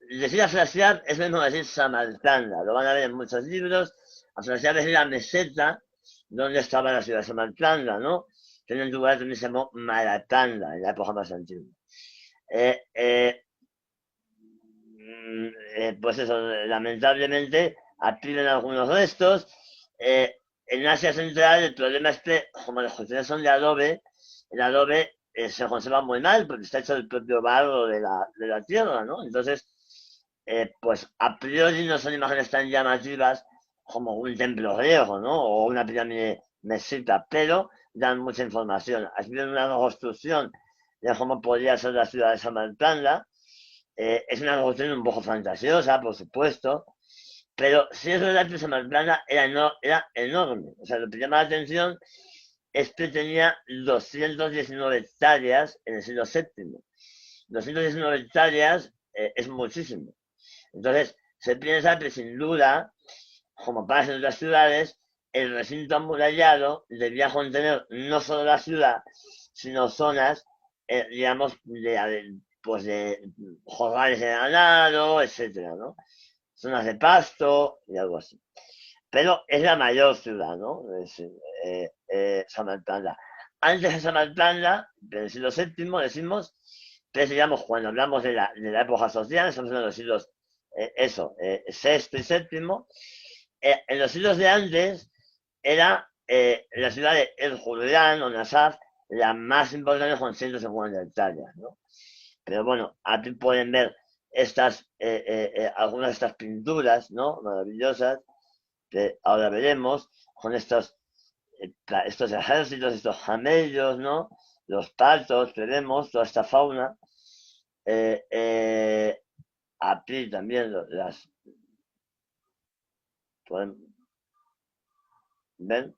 Decir Afrasiab es mismo decir Samarcanda. Lo van a ver en muchos libros. Afrasiab es la meseta donde estaba la ciudad de Samarcanda, ¿no? Tiene un lugar donde se llamó Maratanda, en la época más antigua. Pues eso, lamentablemente, aquí ven algunos restos. En Asia Central el problema es que, como las construcciones son de adobe, el adobe se conserva muy mal porque está hecho del propio barro de la tierra, ¿no? Entonces, pues a priori no son imágenes tan llamativas como un templo griego, ¿no? O una pirámide mesita, pero dan mucha información. Aquí ven una reconstrucción de cómo podría ser la ciudad de Samarcanda. Es una reconstrucción un poco fantasiosa, por supuesto, pero si es verdad que Samarcanda era enorme. O sea, lo que llama la atención es que tenía 219 hectáreas en el siglo VII. 219 hectáreas es muchísimo. Entonces, se piensa que sin duda, como pasa en otras ciudades, el recinto amurallado debía contener no solo la ciudad, sino zonas, digamos, pues de jornales de ganado, etcétera, ¿no? Zonas de pasto y algo así. Pero es la mayor ciudad, ¿no? Samarcanda. Antes de Samarcanda, en el siglo VII, decimos, entonces, digamos, cuando hablamos de la época social, estamos hablando de los siglos, sexto y séptimo. En los siglos de antes, era la ciudad de El Jurdán o Nasaf la más importante con 150 hectáreas, ¿no? Pero bueno, aquí pueden ver algunas de estas pinturas, ¿no? Maravillosas, que ahora veremos, con estos ejércitos, estos camellos, ¿no? Los patos, veremos toda esta fauna. Aquí también pueden ver.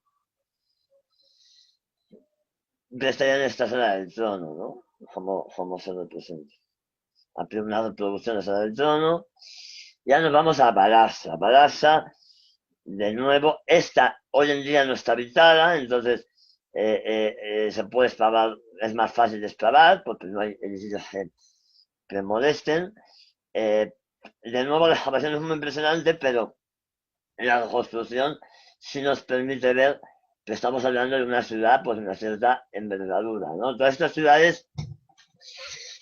Estaría en esta sala del trono, ¿no? Como se representa. Aquí una reproducción de la sala del trono. Ya nos vamos a Balasha. Balasha, de nuevo, esta hoy en día no está habitada, entonces se puede excavar, es más fácil de excavar porque no hay edificios que molesten. De nuevo, la excavación es muy impresionante, pero la reconstrucción sí nos permite ver que estamos hablando de una ciudad, pues una cierta envergadura, ¿no? Todas estas ciudades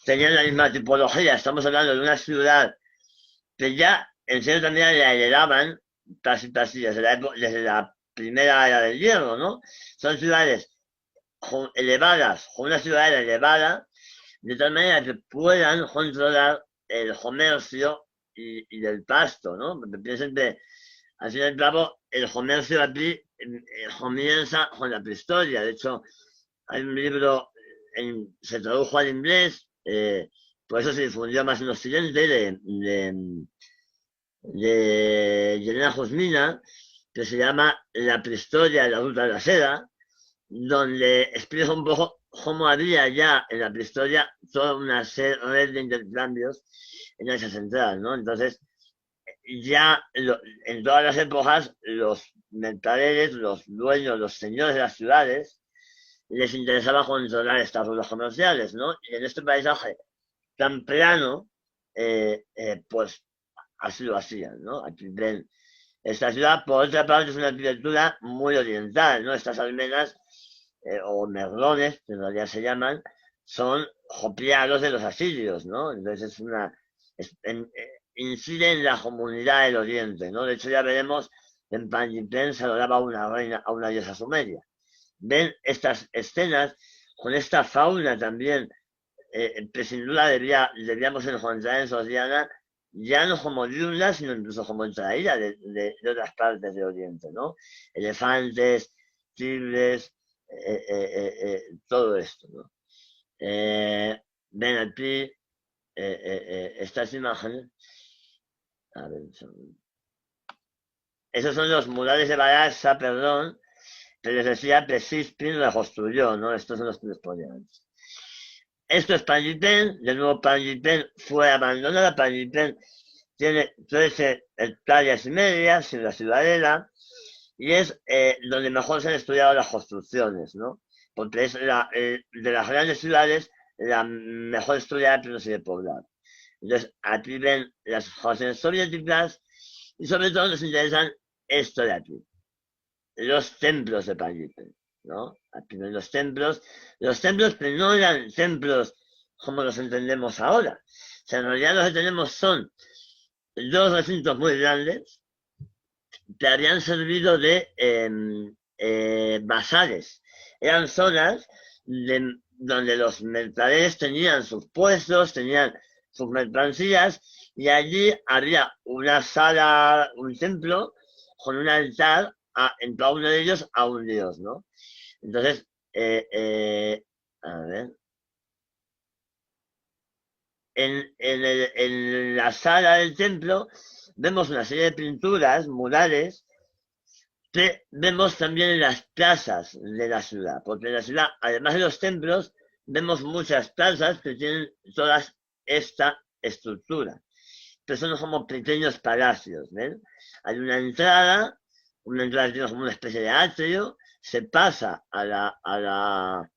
tenían la misma tipología. Estamos hablando de una ciudad que ya en cierta medida la heredaban casi desde la primera era del hierro, ¿no? Son ciudades elevadas, con una ciudad elevada, de tal manera que puedan controlar el comercio y del pasto, ¿no? Porque piensen que, al fin y al cabo, el comercio aquí comienza con la prehistoria. De hecho, hay un libro, se tradujo al inglés, por eso se difundió más en Occidente, de Yelena Josmina, que se llama La prehistoria de la ruta de la seda, donde explica un poco cómo había ya en la prehistoria toda una red de intercambios en Asia Central, ¿no? Entonces, ya en todas las épocas, los mercaderes, los dueños, los señores de las ciudades, les interesaba controlar estas rutas comerciales, ¿no? Y en este paisaje tan plano, pues así lo hacían, ¿no? Aquí ven esta ciudad, por otra parte, es una arquitectura muy oriental, ¿no? Estas almenas, o merlones, que en realidad se llaman, son copiados de los asirios, ¿no? Entonces incide en la comunidad del oriente, ¿no? De hecho, ya veremos, en Panjipén se adoraba a una reina, a una diosa sumeria. Ven estas escenas con esta fauna también, que sin duda debíamos encontrar en Sosiana, ya no como yungas, sino incluso como traída de otras partes de Oriente, ¿no? Elefantes, tigres, todo esto, ¿no? Ven aquí estas imágenes. A ver, esos son los murales de Balasha, perdón, que les decía que Sispin la construyó, ¿no? Estos son los que les ponían antes. Esto es Panjipén, de nuevo Panjipén fue abandonada. Panjipén tiene 13 hectáreas y media sin la ciudadela y es donde mejor se han estudiado las construcciones, ¿no? Porque es de las grandes ciudades la mejor estudiada pero no se de poblar. Entonces, aquí ven las excavaciones soviéticas y sobre todo nos interesan esto de aquí, los templos de Panjipén, ¿no? Aquí ven los templos que no eran templos como los entendemos ahora. O sea, en realidad lo que tenemos son dos recintos muy grandes que habían servido de bazares. Eran zonas donde los mercaderes tenían sus puestos, tenían sus mercancías, y allí había una sala, un templo, con un altar en cada uno de ellos a un dios, ¿no? Entonces, a ver. En la sala del templo vemos una serie de pinturas, murales, que vemos también en las plazas de la ciudad, porque en la ciudad, además de los templos, vemos muchas plazas que tienen toda esta estructura, que son como pequeños palacios, ¿ven? Hay una entrada que tiene como una especie de atrio, se pasa a la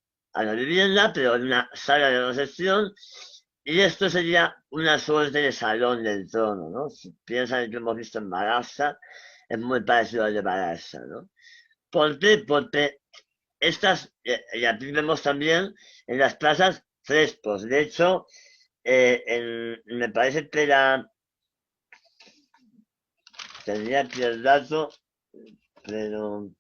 vivienda, pero en una sala de recepción, y esto sería una suerte de salón del trono, ¿no? Si piensan en lo que hemos visto en Balasha, es muy parecido al de Balasha, ¿no? ¿Por qué? Porque estas, y aquí vemos también en las plazas frescos. De hecho, me parece que tendría aquí el dato, pero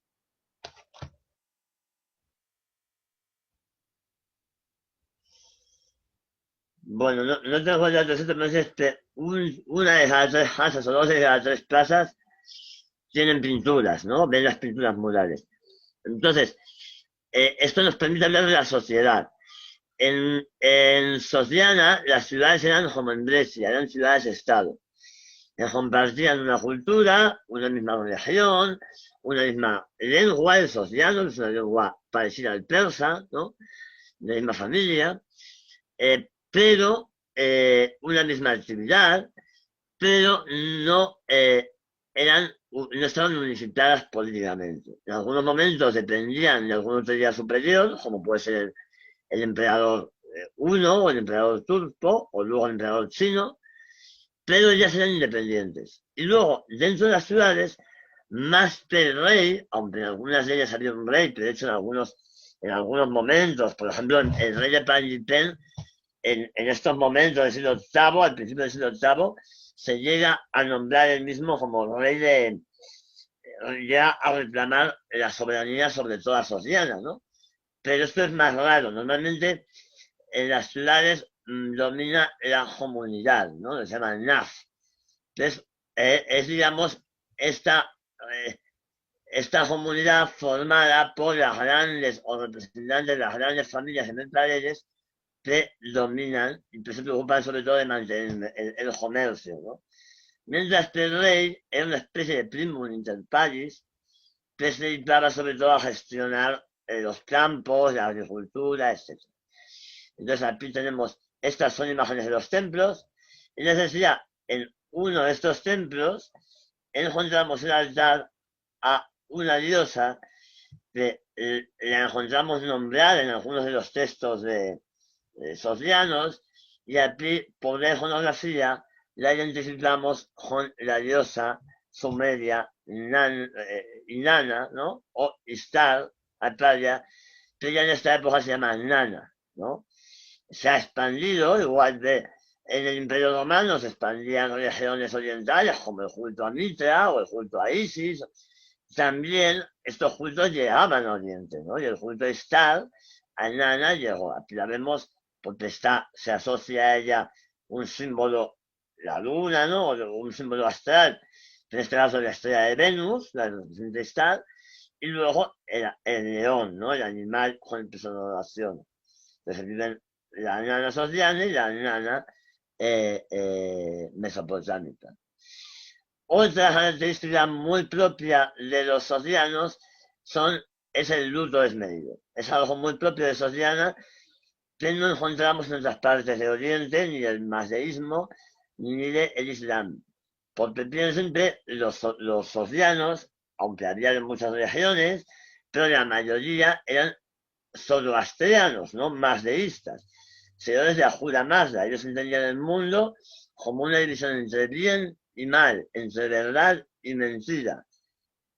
bueno, no tengo el dato exacto, pero es que una de las tres casas o dos de las tres plazas tienen pinturas, ¿no? Ven las pinturas murales. Entonces, esto nos permite hablar de la sociedad. En Sociana, las ciudades eran como en Grecia, eran ciudades-estado. Compartían una cultura, una misma religión, una misma lengua, el sociano, es una lengua parecida al persa, ¿no? De la misma familia, pero una misma actividad, pero no no estaban unificadas políticamente. En algunos momentos dependían de algún autoridad superior, como puede ser el emperador uno, o el emperador turco, o luego el emperador chino, pero ellas eran independientes. Y luego, dentro de las ciudades, más que el rey, aunque en algunas de ellas había un rey, pero de hecho en algunos momentos, por ejemplo, el rey de Panjipén, en estos momentos del siglo VIII, al principio del siglo VIII, se llega a nombrar él mismo como rey ya a reclamar la soberanía sobre toda Sociana, ¿no? Pero esto es más raro. Normalmente en las ciudades domina la comunidad, ¿no? Se llama NAF. Entonces, digamos, esta, eh, esta comunidad formada por las grandes o representantes de las grandes familias emergentes que dominan y que se preocupan sobre todo de mantener el comercio, ¿no? Mientras que el rey era una especie de primum inter pares que se dedicaba sobre todo a gestionar los campos, la agricultura, etc. Entonces aquí tenemos, estas son imágenes de los templos, y les decía, en uno de estos templos encontramos el altar a una diosa que la encontramos nombrada en algunos de los textos de socianos, y aquí por la iconografía la identificamos con la diosa sumeria Inanna, ¿no? O Istar, Atalia, que ya en esta época se llama Nana, ¿no? Se ha expandido, igual que en el Imperio Romano se expandían regiones orientales como el culto a Mitra o el culto a Isis. También estos cultos llegaban a Oriente, ¿no? Y el culto a Istar, a Nana, llegó. Aquí la vemos porque se asocia a ella un símbolo, la luna, ¿no? O un símbolo astral, en este caso la estrella de Venus, la representa Istar, y luego el león, ¿no? El animal con personificación. Entonces viven la nana sociana y la nana mesopotámica. Otra característica muy propia de los socianos es el luto desmedido. Es algo muy propio de Sociana que no encontramos en otras partes de Oriente, ni del mazdeísmo, ni del Islam. Porque piensen que los socianos, aunque había en muchas regiones, pero la mayoría eran zoroastrianos, ¿no? Mazdeístas, seguidores de Ahura Mazda. Ellos entendían el mundo como una división entre bien y mal, entre verdad y mentira.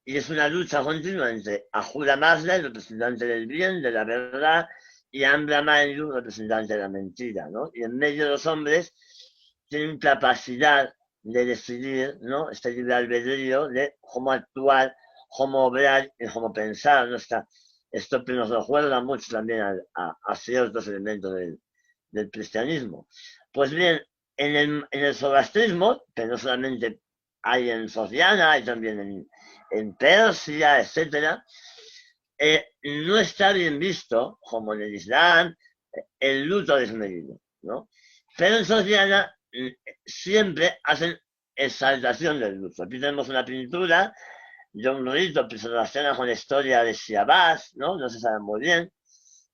Y es una lucha continua entre Ahura Mazda, el representante del bien, de la verdad, y Ambra Mainyu, representante de la mentira, ¿no? Y en medio de los hombres tienen capacidad de decidir, ¿no? Este libre albedrío de cómo actuar, cómo obrar y cómo pensar, ¿no? Esto que nos recuerda mucho también a ciertos elementos del cristianismo. Pues bien, en el zoroastrismo, que no solamente hay en Sociana, hay también en Persia, etcétera, no está bien visto, como en el Islam, el luto desmedido, ¿no? Pero en Sociana siempre hacen exaltación del luto. Aquí tenemos una pintura de un rito que se relaciona con la historia de Siabás, ¿no? No se sabe muy bien,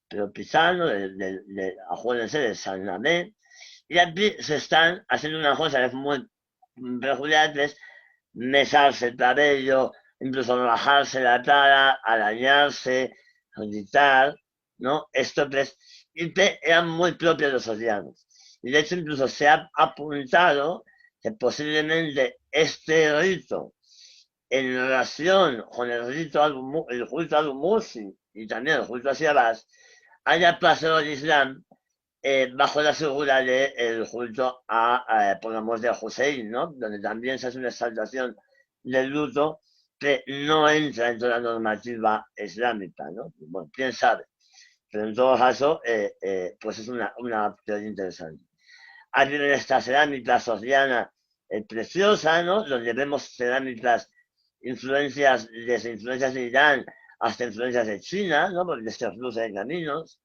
pero pisano, acuérdense de San Lamé, y aquí se están haciendo una cosa que es muy peculiar, que es mesarse el cabello, incluso bajarse la cara, arañarse, gritar, ¿no? Esto pues, y que eran muy propios de los socianos. Y de hecho incluso se ha apuntado que posiblemente este rito en relación con el culto al Musi y también el culto a Siabás, haya pasado el Islam bajo la figura del culto a, pongamos, de Hussein, ¿no? Donde también se hace una exaltación del luto que no entra dentro de la normativa islámica, ¿no? Bueno, quién sabe. Pero en todo caso, pues es una teoría interesante. Hay esta cerámica sogdiana preciosa, ¿no? Donde vemos cerámicas desde influencias de Irán hasta influencias de China, ¿no? Porque este cruce de caminos.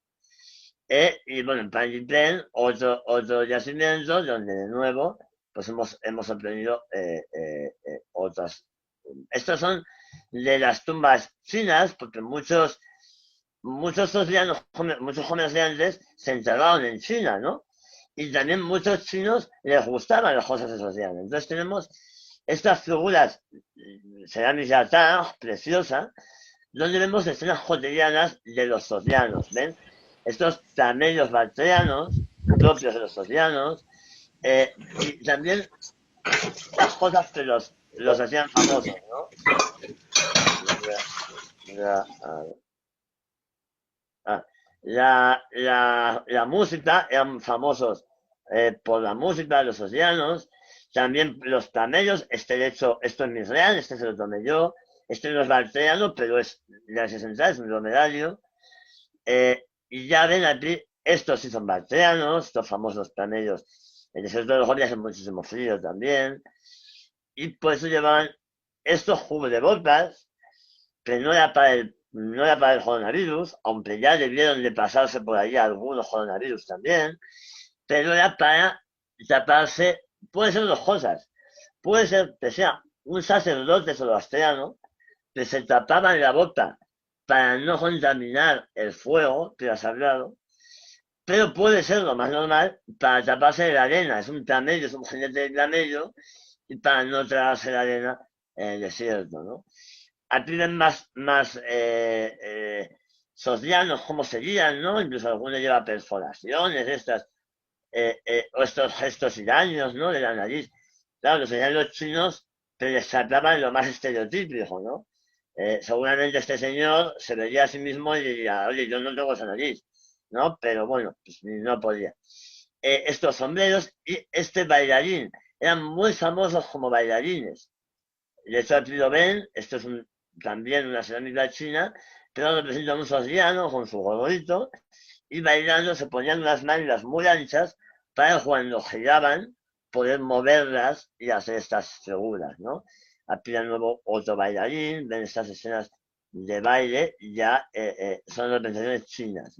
Y bueno, en Panjipén, otro yacimiento donde de nuevo pues hemos obtenido otras. Estos son de las tumbas chinas, porque muchos muchos comerciantes se enterraron en China, ¿no? Y también muchos chinos les gustaban las cosas sociales. Entonces tenemos estas figuras cerámica preciosa, donde vemos escenas cotidianas de los socianos, ¿ven? Estos camellos bactrianos, propios de los socianos, y también las cosas que los hacían famosos, ¿no? La música, eran famosos por la música de los océanos, también los camellos, de hecho, esto es misreal, este se lo tomé yo, este no es baltreano, pero es de las esenciales, es un dromedario, y ya ven aquí, estos sí son baltreanos, estos famosos camellos, el desierto de los Gobi hace muchísimo frío también, y por eso llevaban estos cubrebocas, que no era para el coronavirus, aunque ya debieron de pasarse por ahí algunos coronavirus también, pero era para taparse, puede ser dos cosas, puede ser que sea un sacerdote zoroastriano que se tapaba en la boca para no contaminar el fuego que era sagrado, pero puede ser lo más normal para taparse de la arena, es un camello, es un jinete de camello, y para no tragarse la arena en el desierto, ¿no? Aquí ven más socianos, cómo serían, ¿no? Incluso algunos lleva perforaciones, o estos gestos iraníos, ¿no? De la nariz. Claro, que serían los chinos que les trataban lo más estereotípico, ¿no? Seguramente este señor se vería a sí mismo y diría, oye, yo no tengo esa nariz, ¿no? Pero bueno, pues no podía. Estos sombreros y este bailarín eran muy famosos como bailarines. De hecho, aquí lo ven, esto es también una cerámica china, pero representa a un soriano con su gorrito y bailando se ponían unas mangas muy anchas para cuando giraban poder moverlas y hacer estas figuras, ¿no? Aquí de nuevo otro bailarín, ven estas escenas de baile, ya son representaciones chinas.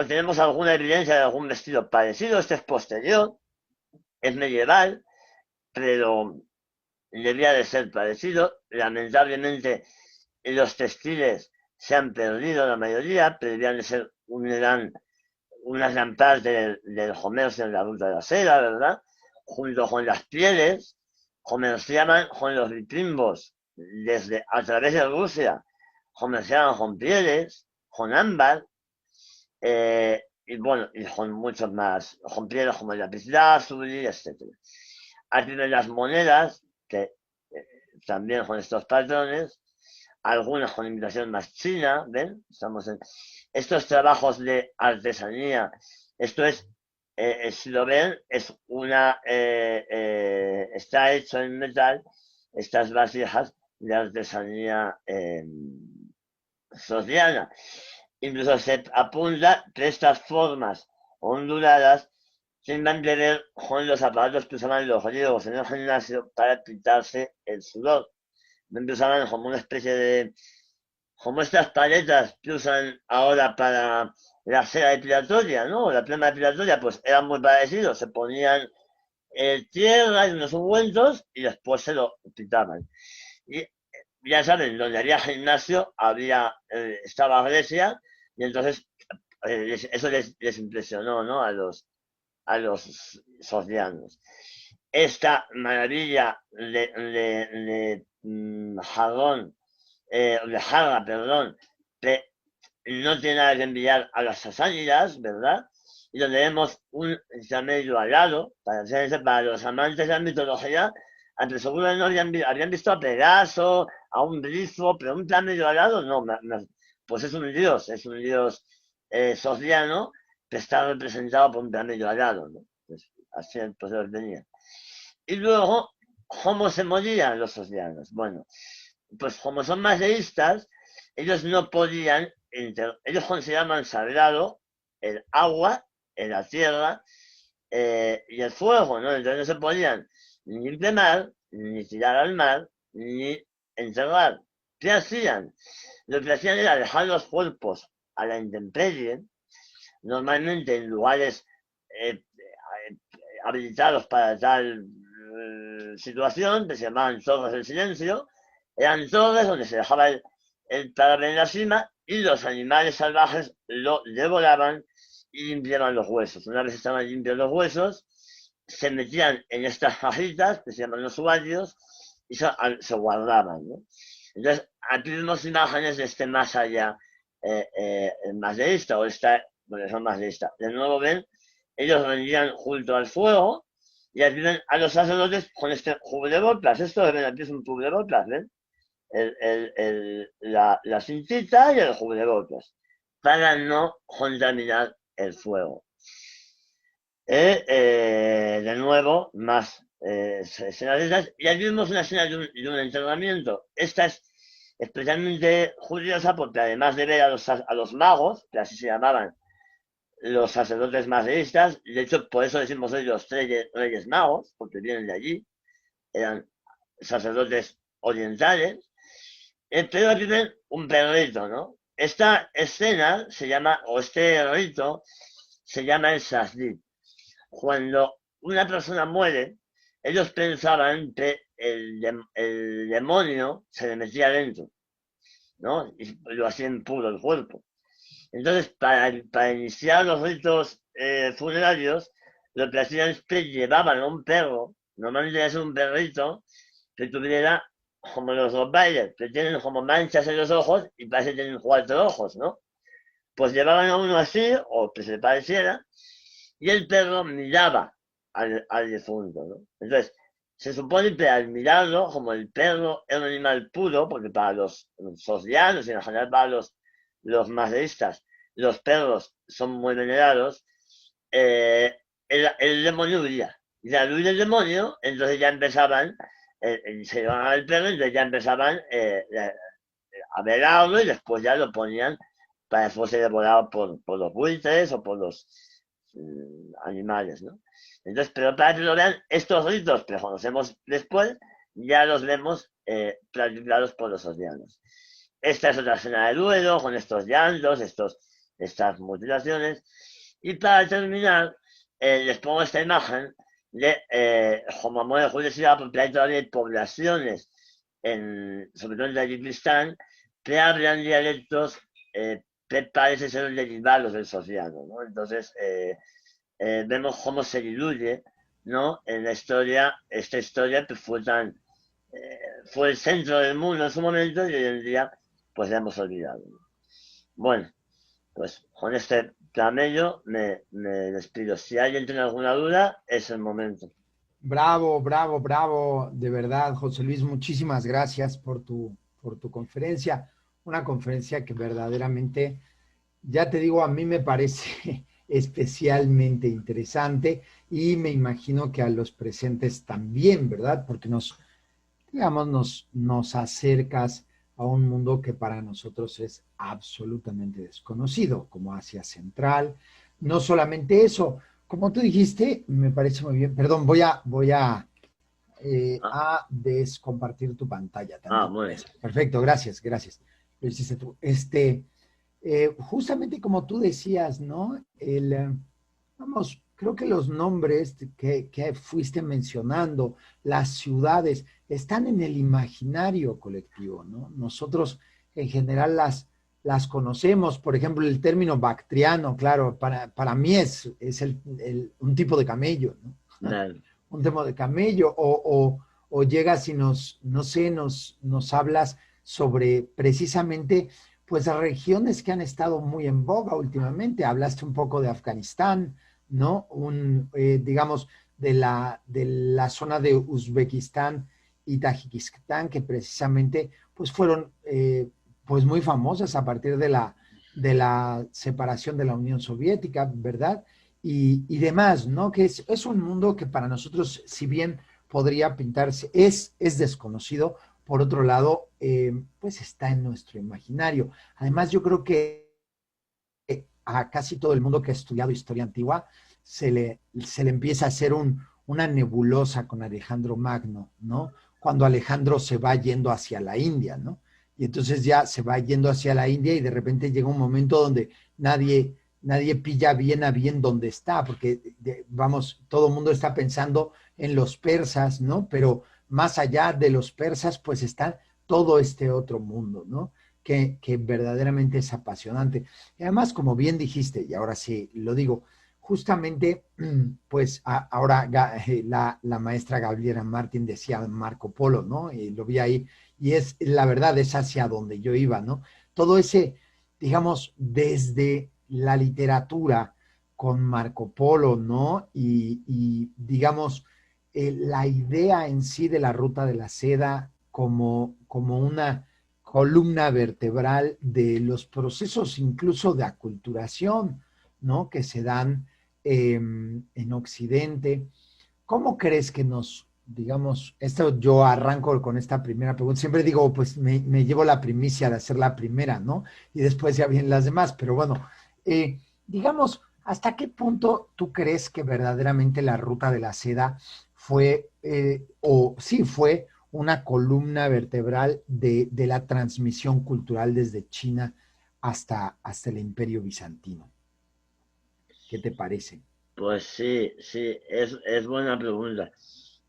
Tenemos alguna evidencia de algún vestido parecido, este es posterior, es medieval, pero debía de ser parecido. Lamentablemente los textiles se han perdido la mayoría, pero debían de ser una gran parte del comercio en la ruta de la seda, ¿verdad? Junto con las pieles, comerciaban con los vikingos a través de Rusia, comerciaban con pieles, con ámbar, y bueno, y con muchos más, con pieles como el lapislázuli, etc. Aquí ven las monedas, que también con estos patrones, algunas con imitación más china, ¿ven? Estamos en estos trabajos de artesanía. Esto es, si lo ven, está hecho en metal, estas vasijas de artesanía sociana. Incluso se apunta que estas formas onduladas tienen que ver con los aparatos que usaban los griegos en el gimnasio para quitarse el sudor. Usaban como una especie como estas paletas que usan ahora para la cera depilatoria, ¿no? La crema depilatoria, pues eran muy parecidos. Se ponían tierra y unos ungüentos y después se lo quitaban. Y ya saben, donde había gimnasio estaba Grecia y entonces eso les impresionó, ¿no? A los socianos. Esta maravilla de jarrón, de jarra, perdón, que no tiene nada que enviar a las sasánidas, ¿verdad? Y donde vemos un camello alado, para los amantes de la mitología, Antes seguro no habrían visto a Pegaso, a un grifo, pero un plan medio alado, no, pues es un dios sociano que está representado por un plan medio alado, ¿no? Pues, así pues los venía. Y luego, ¿cómo se morían los socianos? Bueno, pues como son más deístas, ellos no podían, ellos consideraban sagrado el agua, la tierra y el fuego, ¿no? Entonces no se podían ni quemar, ni tirar al mar, ni enterrar. ¿Qué hacían? Lo que hacían era dejar los cuerpos a la intemperie, normalmente en lugares habilitados para tal situación, que se llamaban torres del silencio, eran torres donde se dejaba el cadáver en la cima y los animales salvajes lo devoraban y limpiaban los huesos. Una vez estaban limpios los huesos, se metían en estas cajitas, que se llaman los suarios, y se guardaban, ¿no? Entonces, aquí vemos imágenes de este más allá, más de esta, o esta, bueno, son más de esta. De nuevo ven, ellos vendían junto al fuego, y aquí ven a los sacerdotes con este cubrebocas. Esto ven aquí es un cubrebocas, ¿ven? La cintita y el cubrebocas, para no contaminar el fuego. De nuevo, más escenas de esas, y aquí vemos una escena de un entrenamiento. Esta es especialmente curiosa porque además de ver a los magos, que así se llamaban los sacerdotes madeístas, de hecho por eso decimos hoy los reyes magos, porque vienen de allí, eran sacerdotes orientales, pero aquí ven un perrito, ¿no? Esta escena se llama, o este rito, se llama el Shazid. Cuando una persona muere, ellos pensaban que el demonio se le metía dentro, ¿no? Y lo hacían puro el cuerpo. Entonces, para iniciar los ritos funerarios, lo que hacían es que llevaban a un perro, normalmente es un perrito, que tuviera como los Rottweiler, que tienen como manchas en los ojos y parece que tienen 4 ojos, ¿no? Pues llevaban a uno así, o que se pareciera, y el perro miraba al difunto, ¿no? Entonces, se supone que al mirarlo, como el perro es un animal puro, porque para los socianos y en general para los madeístas, los perros son muy venerados, el demonio huía. Y al huir el demonio, entonces ya empezaban, se llevaban al perro, entonces ya empezaban a velarlo y después ya lo ponían para que fuese devorado por los buitres o por los animales, ¿no? Entonces, pero para que lo vean, estos ritos que conocemos después, ya los vemos practicados por los osianos. Esta es otra escena de duelo, con estos llantos, estas mutilaciones. Y para terminar, les pongo esta imagen de como modo de curiosidad, porque hay todavía poblaciones, sobre todo en Tayikistán, que hablan dialectos que parece ser los derivados del sociano, ¿no? Entonces, vemos cómo se diluye, ¿no? En la historia, esta historia que fue fue el centro del mundo en su momento y hoy en día pues la hemos olvidado. Bueno, pues con este camello me despido. Si alguien tiene alguna duda, es el momento. Bravo, bravo, bravo. De verdad, José Luis, muchísimas gracias por tu conferencia. Una conferencia que verdaderamente, ya te digo, a mí me parece especialmente interesante y me imagino que a los presentes también, ¿verdad? Porque nos acercas a un mundo que para nosotros es absolutamente desconocido, como Asia Central. No solamente eso, como tú dijiste, me parece muy bien. Perdón, a descompartir tu pantalla también. Muy bien. Perfecto, gracias, gracias. Lo hiciste tú. Justamente como tú decías, ¿no? Vamos, creo que los nombres que fuiste mencionando, las ciudades, están en el imaginario colectivo, ¿no? Nosotros en general las conocemos, por ejemplo, el término bactriano, claro, para mí es un tipo de camello, ¿no? Claro. Un tipo de camello, o llegas y nos hablas sobre precisamente pues regiones que han estado muy en boga últimamente. Hablaste un poco de Afganistán, ¿no? Digamos, de la zona de Uzbekistán y Tayikistán, que precisamente pues fueron pues muy famosas a partir de la separación de la Unión Soviética, ¿verdad? Y demás, ¿no? Que es un mundo que para nosotros, si bien podría pintarse, es desconocido, por otro lado, pues está en nuestro imaginario. Además, yo creo que a casi todo el mundo que ha estudiado historia antigua se le empieza a hacer una nebulosa con Alejandro Magno, ¿no? Cuando Alejandro se va yendo hacia la India, ¿no? Y entonces ya se va yendo hacia la India y de repente llega un momento donde nadie pilla bien a bien dónde está, porque vamos, todo el mundo está pensando en los persas, ¿no? Pero más allá de los persas, pues está todo este otro mundo, ¿no? Que verdaderamente es apasionante. Y además, como bien dijiste, y ahora sí lo digo, justamente, pues ahora la maestra Gabriela Martín decía Marco Polo, ¿no? Y lo vi ahí, y es, la verdad, es hacia donde yo iba, ¿no? Todo ese, digamos, desde la literatura con Marco Polo, ¿no? Y digamos, la idea en sí de la ruta de la seda como una columna vertebral de los procesos incluso de aculturación, ¿no? Que se dan en Occidente. ¿Cómo crees que nos, digamos, esto yo arranco con esta primera pregunta, siempre digo, pues me llevo la primicia de hacer la primera, ¿no? Y después ya vienen las demás, pero bueno, digamos, ¿hasta qué punto tú crees que verdaderamente la ruta de la seda fue, o sí fue una columna vertebral de la transmisión cultural desde China hasta el Imperio Bizantino? ¿Qué te parece? Pues sí, sí, es buena pregunta.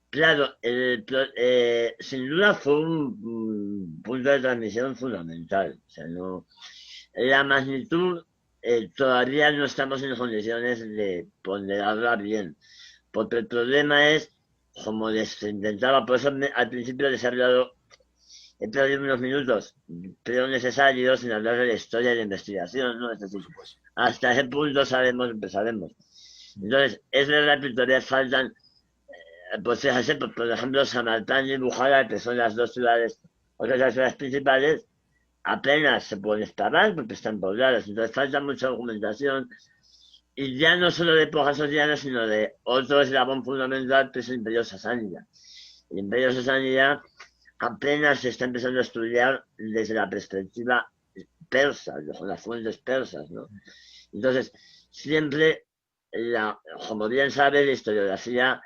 Claro, sin duda fue un punto de transmisión fundamental. O sea, no, la magnitud todavía no estamos en condiciones de ponderarla bien, porque el problema es, como les intentaba, por eso al principio les he perdido unos minutos, pero necesarios en hablar de la historia y la investigación, ¿no? Es Por decir, supuesto. hasta ese punto sabemos, empezaremos. Entonces, es verdad que todavía faltan, pues fíjate, por ejemplo, Samarcanda y Bujara, que son las dos ciudades, otras de las ciudades principales, apenas se pueden explorar porque están pobladas. Entonces, falta mucha documentación, y ya no solo de época sogdiana, sino de otro eslabón fundamental, que es el Imperio Sasánida. El Imperio Sasánida apenas se está empezando a estudiar desde la perspectiva persa, con las fuentes persas, ¿no? Entonces, siempre, como bien sabe, la historiografía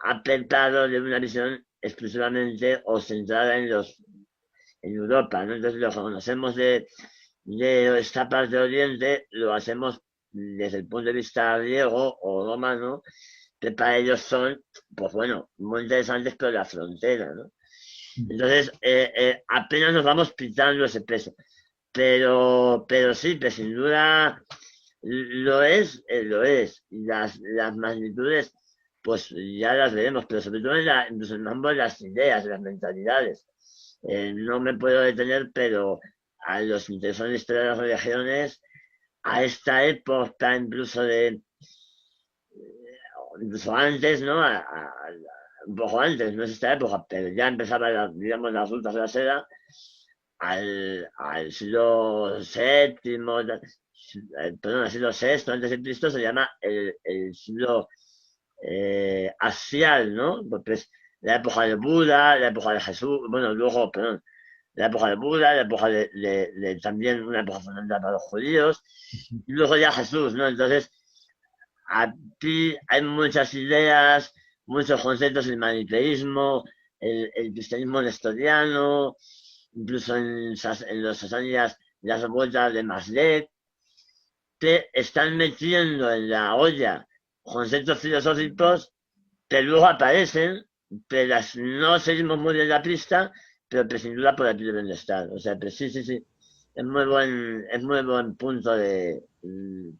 ha tratado de una visión exclusivamente o centrada en Europa, ¿no? Entonces, lo que conocemos de esta parte de Oriente lo hacemos desde el punto de vista griego o romano, que para ellos son, pues bueno, muy interesantes, pero la frontera, ¿no? Entonces, apenas nos vamos pintando ese peso. Pero sí, que sin duda lo es, lo es. Y las magnitudes, pues ya las veremos, pero sobre todo incluso en ambos las ideas, las mentalidades. No me puedo detener, pero a los interesados en la historia de las religiones, a esta época incluso antes, ¿no? Un poco antes, no es esta época, pero ya empezaba, digamos, las rutas de la seda, al siglo séptimo, perdón, al siglo sexto antes de Cristo se llama el siglo asial, ¿no? Porque es la época de Buda, la época de Jesús, bueno, luego, perdón, la época de Buda, la época de también una época fundamental para los judíos, y luego ya Jesús, ¿no? Entonces, aquí hay muchas ideas, muchos conceptos, el maniqueísmo, el cristianismo nestoriano, incluso en los sasánidas las vueltas de Maslet, que están metiendo en la olla conceptos filosóficos que luego aparecen, que no seguimos muy bien la pista, pero que sin duda por aquí deben de estar. O sea, que sí, sí, sí. Es muy buen punto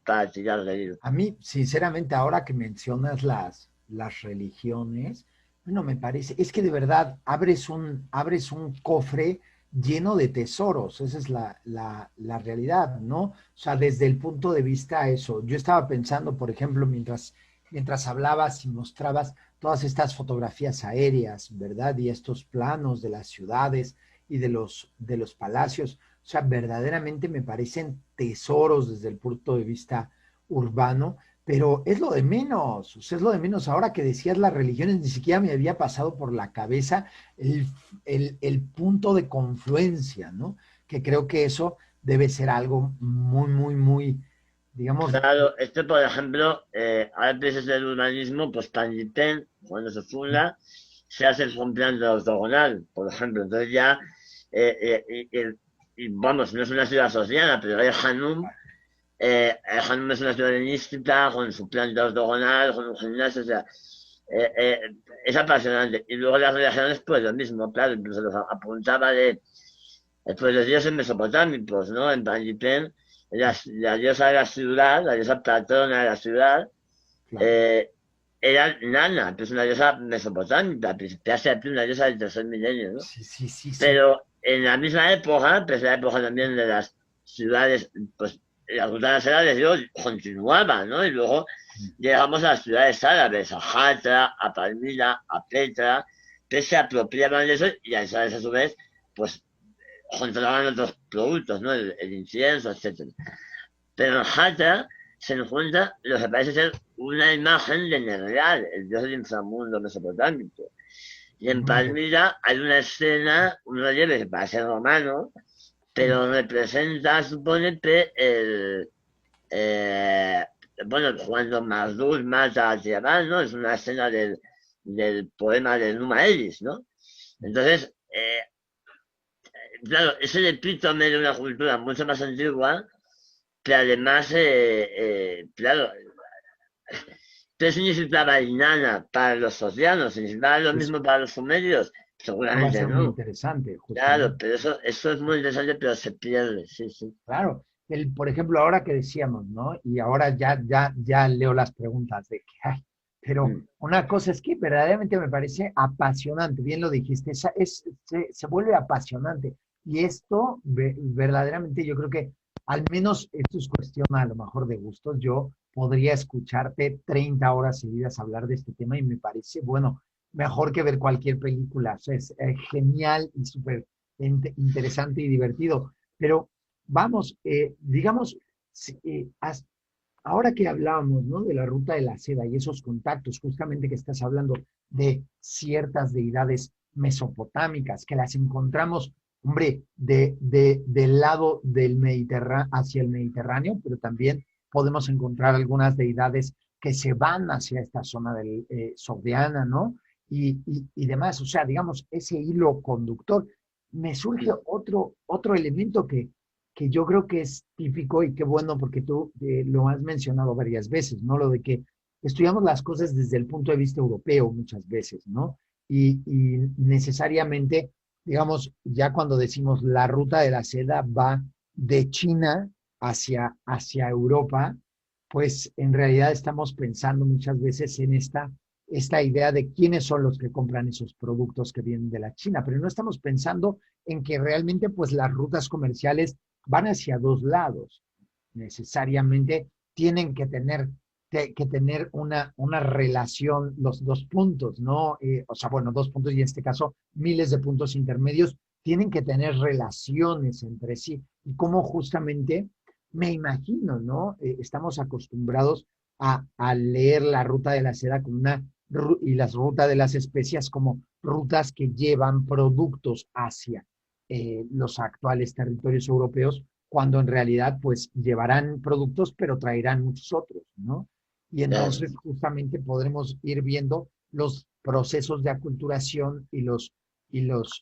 para tirar de hilo. A mí, sinceramente, ahora que mencionas las religiones, bueno, me parece, es que de verdad abres un cofre lleno de tesoros, esa es la realidad, ¿no? O sea, desde el punto de vista eso, yo estaba pensando, por ejemplo, mientras mientras hablabas y mostrabas todas estas fotografías aéreas, ¿verdad? Y estos planos de las ciudades y de los palacios. O sea, verdaderamente me parecen tesoros desde el punto de vista urbano, pero es lo de menos, o sea, es lo de menos. Ahora que decías las religiones, ni siquiera me había pasado por la cabeza el, el punto de confluencia, ¿no? Que creo que eso debe ser algo muy, muy, muy, digamos, Claro, este por ejemplo, ahora piensas del urbanismo, pues Pandipen, cuando se funda, se hace el plan de la ortogonal, por ejemplo. Entonces ya, y vamos, no es una ciudad sociana, pero el Hanum, es una ciudad helenística, con su planta ortogonal, con un gimnasio, o sea, es apasionante. Y luego las religiones, pues lo mismo, claro, incluso los apuntaba de, pues los dioses mesopotámicos, ¿no? En Pandipen, la diosa de la ciudad, la diosa patrona de la ciudad, claro. eh, era Nana, que es una diosa mesopotámica, casi una diosa del tercer milenio, ¿no? Sí, sí, sí, sí. Pero en la misma época, pues la época también de las ciudades, pues la ruta de las edades, digo, continuaba, ¿no? Y luego llegamos a las ciudades árabes, a Hatra, a Palmira, a Petra, que se apropiaban de eso y a esas a su vez, pues controlaban otros productos, ¿no? El incienso, etcétera. Pero en Hatra se encuentra lo que parece ser una imagen de Nergal, el dios del inframundo mesopotámico. Y en Muy interesante. Palmira hay una escena, un relieve que parece romano, pero representa, supone que eh, bueno, cuando Marduk mata a Tiamat, ¿no? Es una escena del poema de Numa Elis, ¿no? Entonces, claro, es el epítome de una cultura mucho más antigua, que además, claro, ¿qué significaba Inanna para los socianos? ¿Significaba lo Eso, mismo para los sumerios? eso va a Seguramente ser muy no. interesante, Claro, justamente. pero eso es muy interesante, pero se pierde, sí, sí. Claro. Por ejemplo, ahora que decíamos, ¿no? Y ahora ya leo las preguntas de que hay. Pero Mm. una cosa es que verdaderamente me parece apasionante, bien lo dijiste, se vuelve apasionante. Y esto verdaderamente yo creo que al menos esto es cuestión a lo mejor de gustos. Yo podría escucharte 30 horas seguidas hablar de este tema y me parece, bueno, mejor que ver cualquier película. O sea, es genial y súper interesante y divertido. Pero vamos, digamos, si, ahora que hablábamos, ¿no? De la ruta de la seda y esos contactos, justamente que estás hablando de ciertas deidades mesopotámicas que las encontramos, hombre, del lado del Mediterráneo hacia el Mediterráneo, pero también podemos encontrar algunas deidades que se van hacia esta zona del Sogdiana, ¿no? Y demás, o sea, digamos, ese hilo conductor. Me surge otro elemento que yo creo que es típico y qué bueno porque tú lo has mencionado varias veces, ¿no? Lo de que estudiamos las cosas desde el punto de vista europeo muchas veces, ¿no? Y necesariamente, digamos, ya cuando decimos la ruta de la seda va de China hacia Europa, pues en realidad estamos pensando muchas veces en esta idea de quiénes son los que compran esos productos que vienen de la China, pero no estamos pensando en que realmente pues las rutas comerciales van hacia dos lados. Necesariamente tienen que tener una relación, los dos puntos, ¿no? O sea, bueno, dos puntos y en este caso miles de puntos intermedios tienen que tener relaciones entre sí. Y cómo justamente, me imagino, ¿no? Estamos acostumbrados a leer la ruta de la seda como y las rutas de las especias como rutas que llevan productos hacia los actuales territorios europeos, cuando en realidad pues llevarán productos, pero traerán muchos otros, ¿no? Y Claro. entonces justamente podremos ir viendo los procesos de aculturación y los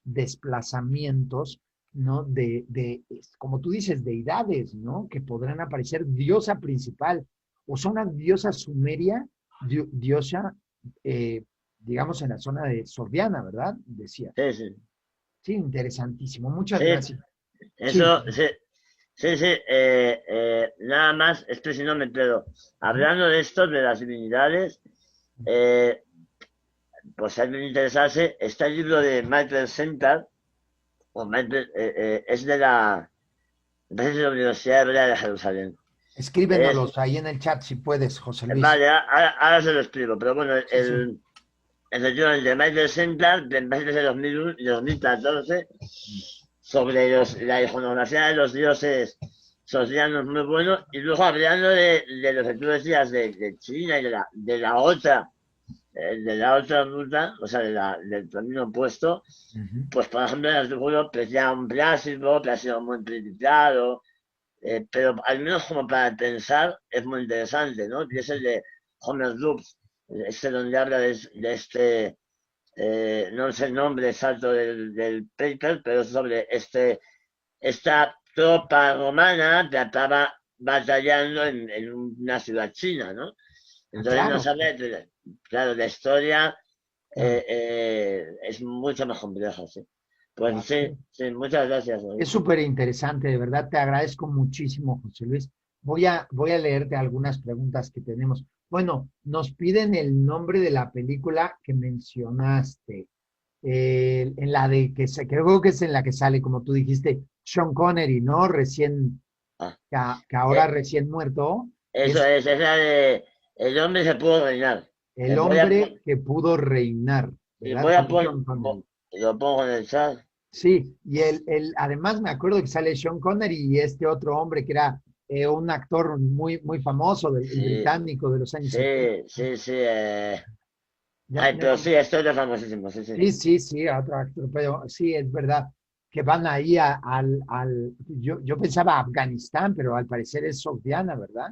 desplazamientos, ¿no? Como tú dices, deidades, ¿no? Que podrán aparecer diosa principal, o sea, una diosa sumeria, diosa, eh, digamos, en la zona de Sordiana, ¿verdad? Decía. Sí, sí. Sí, interesantísimo. Muchas Sí, gracias. Sí, eso, sí, sí, sí, nada más, es que si no me quedo. ujú, Hablando de esto, de las divinidades, eh, pues hay que interesarse, está el libro de Michael Center, es de la Universidad Hebrea de Jerusalén. Es, Escríbenoslos ahí en el chat si puedes, José Luis. vale, ahora se lo explico, pero bueno, Sí, sí. efectivamente, Michael Sentlar, en base de 2001 y 2014, sobre la iconografía de los dioses socianos muy buenos, y luego hablando de lo que tú decías de China y de la otra ruta, o sea, del camino opuesto, Ujú. pues por ejemplo el artículo plantea un clásico que ha sido muy criticado, pero al menos como para pensar es muy interesante, ¿no? Y es el de Homer Dubs, donde habla de este, no sé el nombre exacto del paper, pero es sobre esta tropa romana que estaba batallando en una ciudad china, ¿no? Ah, Entonces no claro, sabe, claro, la historia claro, es mucho más compleja, sí. Pues claro. sí, sí, muchas gracias, Es David. súper interesante, de verdad te agradezco muchísimo, José Luis. Voy a leerte algunas preguntas que tenemos. Bueno, nos piden el nombre de la película que mencionaste, en la de creo que es en la que sale, como tú dijiste, Sean Connery, ¿no? Recién, Ah, que ahora eh, recién muerto, eso es es la de El hombre se pudo reinar. el Voy a, hombre que pudo reinar, y ¿verdad? Con Sean Connery. lo pongo en el chat. Sí, y además me acuerdo que sale Sean Connery y este otro hombre que era un actor muy, muy famoso, el Sí, británico de los años 70. sí, sí, sí. Ya- Ay, pero sí, esto es de famosísimo, sí, sí. sí, sí, sí, otro actor, pero sí, es verdad que van ahí yo pensaba Afganistán, pero al parecer es Sogdiana, ¿verdad?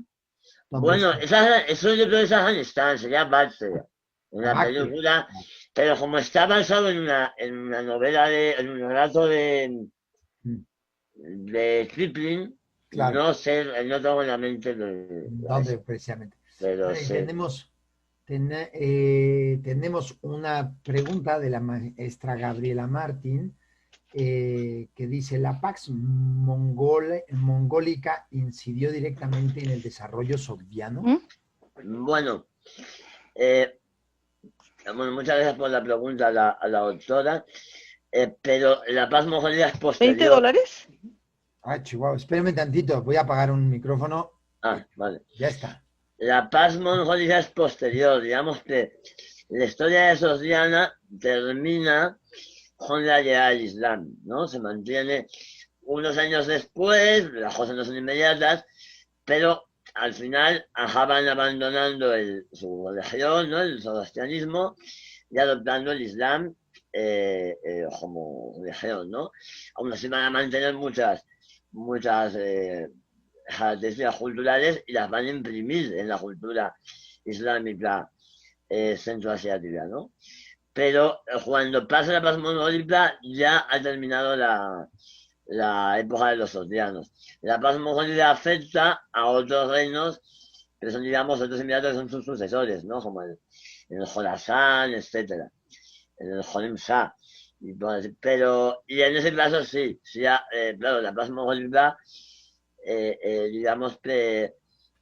Donde Bueno, está eso yo creo que es Afganistán, sería Bacteria, una Bactria. película, pero como está basado en una novela en un relato Mm, de Kipling, claro, no sé, no tengo en la mente donde eso, precisamente. pero Bueno, y sí. tenemos una pregunta de la maestra Gabriela Martín, que dice, ¿la Pax Mongólica incidió directamente en el desarrollo sogdiano? ¿Mm? Bueno, eh, bueno, muchas gracias por la pregunta a la doctora, pero la paz mongolia es posterior. $20. Ah, Chihuahua, espérame tantito, voy a apagar un micrófono. Ah, vale. Ya está. La paz mongolia es posterior, digamos que la historia de Sogdiana termina con la llegada del Islam, ¿no? Se mantiene unos años después, las cosas no son inmediatas, pero al final acaban abandonando su religión, ¿no? El zoroastrianismo, y adoptando el Islam como religión, ¿no? Aún así van a mantener muchas características culturales y las van a imprimir en la cultura islámica centroasiática, ¿no? Pero cuando pasa la paz mongólica ya ha terminado la época de los sogdianos. La paz mongólica afecta a otros reinos que son, digamos, otros emiratos que son sus sucesores, ¿no? Como el Jorasán, etcétera, el Jonim Shah. Y en ese caso sí, claro, la paz mongólica, digamos que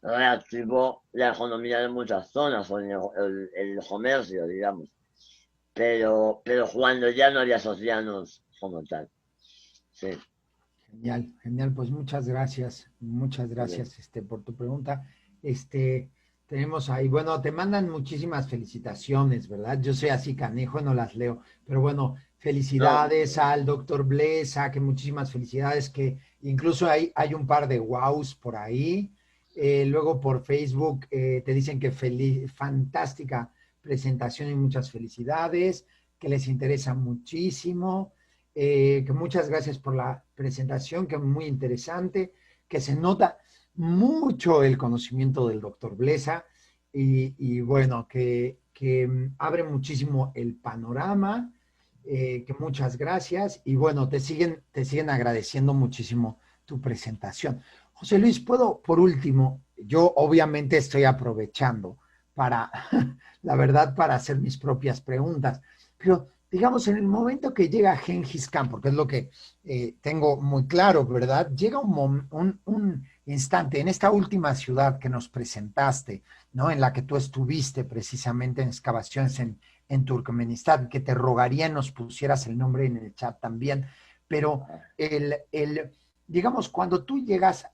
reactivó la economía de muchas zonas, o el comercio, digamos, pero cuando ya no había socianos como tal. Sí, Genial, genial, pues muchas bien. gracias, por tu pregunta. Este, tenemos ahí, bueno, te mandan muchísimas felicitaciones, ¿verdad? Yo soy así canejo, no las leo, pero bueno, No, felicidades al doctor Blesa, que muchísimas felicidades, que incluso hay un par de wows por ahí. Luego por Facebook te dicen que fantástica presentación y muchas felicidades, que les interesa muchísimo, que muchas gracias por la presentación, que es muy interesante, que se nota mucho el conocimiento del doctor Blesa y bueno, que abre muchísimo el panorama, que muchas gracias y bueno, te siguen agradeciendo muchísimo tu presentación. José Luis, puedo, por último, yo obviamente estoy aprovechando para, la verdad, para hacer mis propias preguntas, pero digamos, en el momento que llega Gengis Khan, porque es lo que tengo muy claro, ¿verdad? Llega un instante en esta última ciudad que nos presentaste, ¿no? En la que tú estuviste precisamente en excavaciones en Turkmenistán, que te rogaría nos pusieras el nombre en el chat también, pero digamos, cuando tú llegas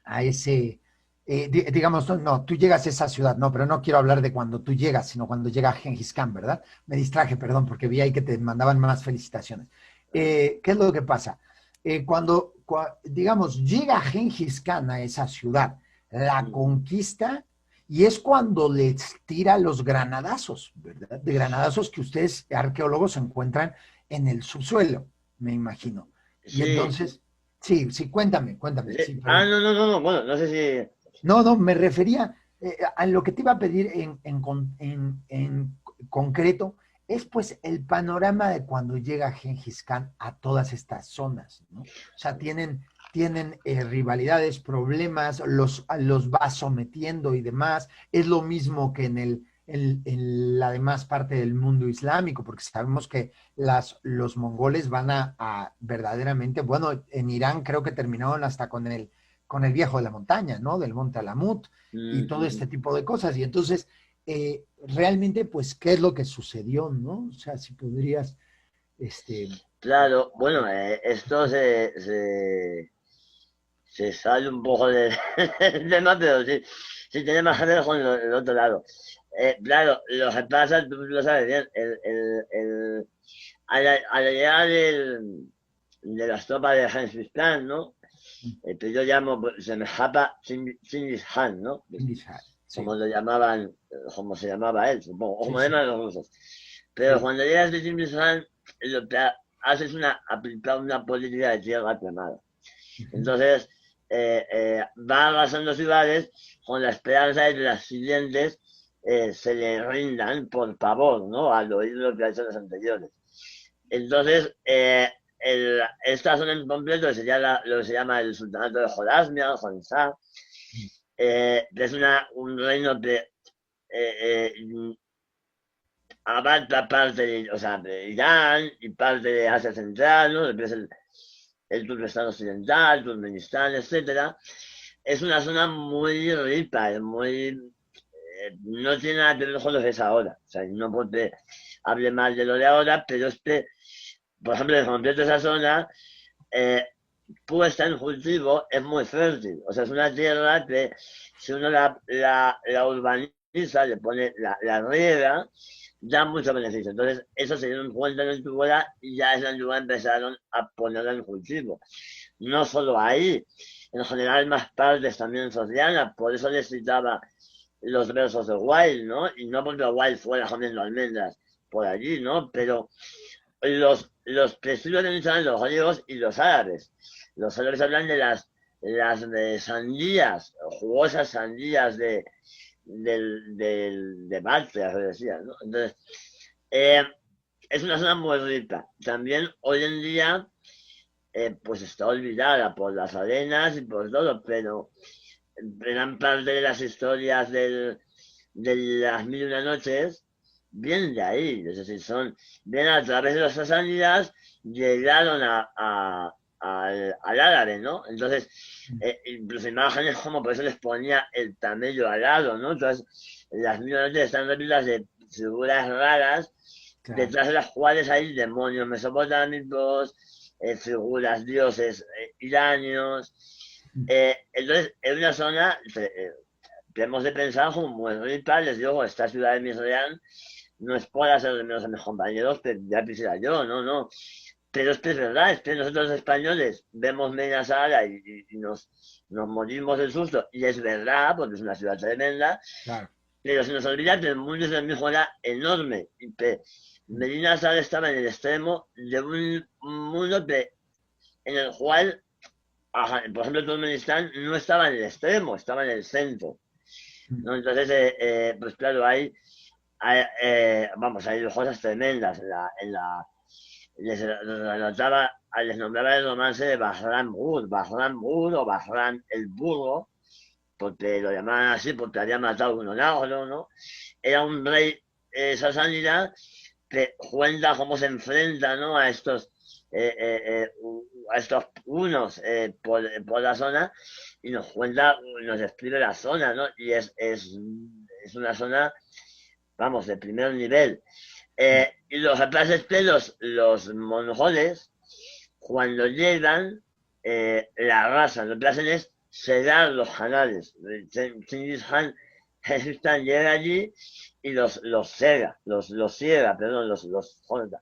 a ese, digamos, no, no, tú llegas a esa ciudad, no, pero no quiero hablar de cuando tú llegas, sino cuando llega Gengis Khan, ¿verdad? Me distraje, perdón, porque vi ahí que te mandaban más felicitaciones. ¿Qué es lo que pasa? Digamos, llega Gengis Khan a esa ciudad, la conquista, y es cuando les tira los granadazos, ¿verdad? De granadazos que ustedes, arqueólogos, encuentran en el subsuelo, me imagino. Y Sí, entonces, sí, sí, cuéntame, sí. sí, Ah, perdón. no, no, no, no, bueno, no sé si... No, no, me refería a lo que te iba a pedir en concreto, es pues el panorama de cuando llega Gengis Khan a todas estas zonas, ¿no? O sea, tienen rivalidades, problemas, los va sometiendo y demás. Es lo mismo que en la demás parte del mundo islámico, porque sabemos que los mongoles van a verdaderamente, bueno, en Irán creo que terminaron hasta con el viejo de la montaña, ¿no? Del monte Alamut y todo este tipo de cosas. Y entonces, realmente, pues, ¿qué es lo que sucedió, no? O sea, si podrías, este... Claro, bueno, esto se sale un poco del tema, pero sí, sí tiene más que ver con el otro lado. Claro, lo que pasa, tú lo sabes bien, a la llegada de las tropas de Genghis Khan, ¿no? Que yo llamo, pues, se me escapa Genghis Khan, ¿no? Pues, Sí. como lo llamaban, como se llamaba él, supongo, o Sí, como sí, llaman los rusos. Pero sí. cuando llegas de Genghis Khan, lo que haces es aplicar una política de tierra quemada. Ujú. Entonces, va arrasando ciudades con la esperanza de que las siguientes se le rindan por favor, ¿no? Al oír lo que ha hecho las anteriores. Entonces, esta zona en completo sería lo que se llama el sultanato de Jordania, Jonisá, que es un reino que abarca parte de, o sea, de Irán y parte de Asia Central, ¿no? Lo que es el Turquestán Occidental, Turkmenistán, etcétera. Es una zona muy rica, no tiene nada que ver con lo que es ahora. O sea, no porque hable mal de lo de ahora, pero es que, por ejemplo, en concreto esa zona, eh, puesta en cultivo es muy fértil. O sea, es una tierra que si uno la urbaniza, le pone la riega, da mucho beneficio. Entonces, eso se dieron cuenta en la antigüedad y ya en la antigüedad empezaron a ponerla en cultivo. No solo ahí, en general más partes también sociales, por eso les citaba los versos de Wilde, ¿no? Y no porque Wilde fuera comiendo almendras por allí, ¿no? Pero los que escriben son los griegos y los árabes. Los árabes hablan de las de sandías, jugosas sandías de Bactria, se decía, ¿no? Entonces, eh, es una zona muy rica. También hoy en día, pues está olvidada por las arenas y por todo, pero gran parte de las historias de las mil y una noches vienen de ahí, es decir, vienen a través de las sasánidas, llegaron al árabe, ¿no? Entonces, incluso imágenes como por eso les ponía el camello al lado, ¿no? Entonces, las mil y una noches están repletas de figuras raras, Claro. detrás de las cuales hay demonios mesopotámicos, figuras, dioses iranios. Entonces, es una zona que hemos de pensar como muy rica. Les digo, esta ciudad de Misrián no es por hacer de menos a mis compañeros, que ya quisiera yo, no, no. Pero es que es verdad, es que nosotros los españoles vemos Medina Sala y nos morimos del susto, y es verdad, porque es una ciudad tremenda, Claro. pero se nos olvida que el mundo es mismo era enorme, y que Medina Sala estaba en el extremo de un mundo en el cual, ajá, por ejemplo, Turkmenistán no estaba en el extremo, estaba en el centro, ¿no? Entonces, pues claro, vamos, hay cosas tremendas les nombraba el romance de Bahram Gur o Bahram el Burro, porque lo llamaban así porque había matado a un oráculo, ¿no? Era un rey sasánida que cuenta cómo se enfrenta, ¿no? A estos unos por la zona, y nos describe la zona, ¿no? Y es una zona, vamos, de primer nivel. Y lo que pasa es que los mongoles, cuando llegan, la arrasan. Lo que hacen es sellar los canales. Chingis Khan llega allí y los ciega, perdón, los junta.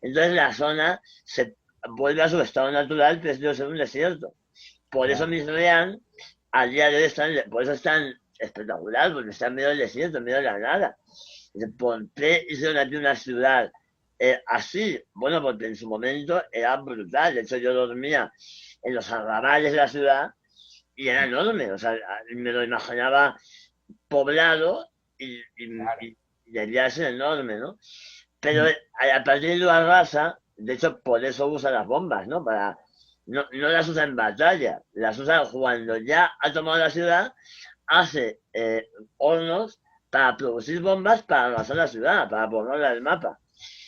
Entonces la zona se vuelve a su estado natural, que es de ser un desierto. Por eso Misraim, al día de hoy, por eso es tan espectacular, porque está en medio del desierto, en medio de la nada. ¿Por qué hicieron aquí una ciudad así? Bueno, porque en su momento era brutal. De hecho, yo dormía en los arrabales de la ciudad y era enorme. O sea, me lo imaginaba poblado Claro. y debía ser enorme, ¿no? Pero a partir de la raza, de hecho, por eso usan las bombas, ¿no? No las usa en batalla, las usa cuando ya ha tomado la ciudad, hace hornos para producir bombas para arrasar la ciudad, para ponerla en el mapa.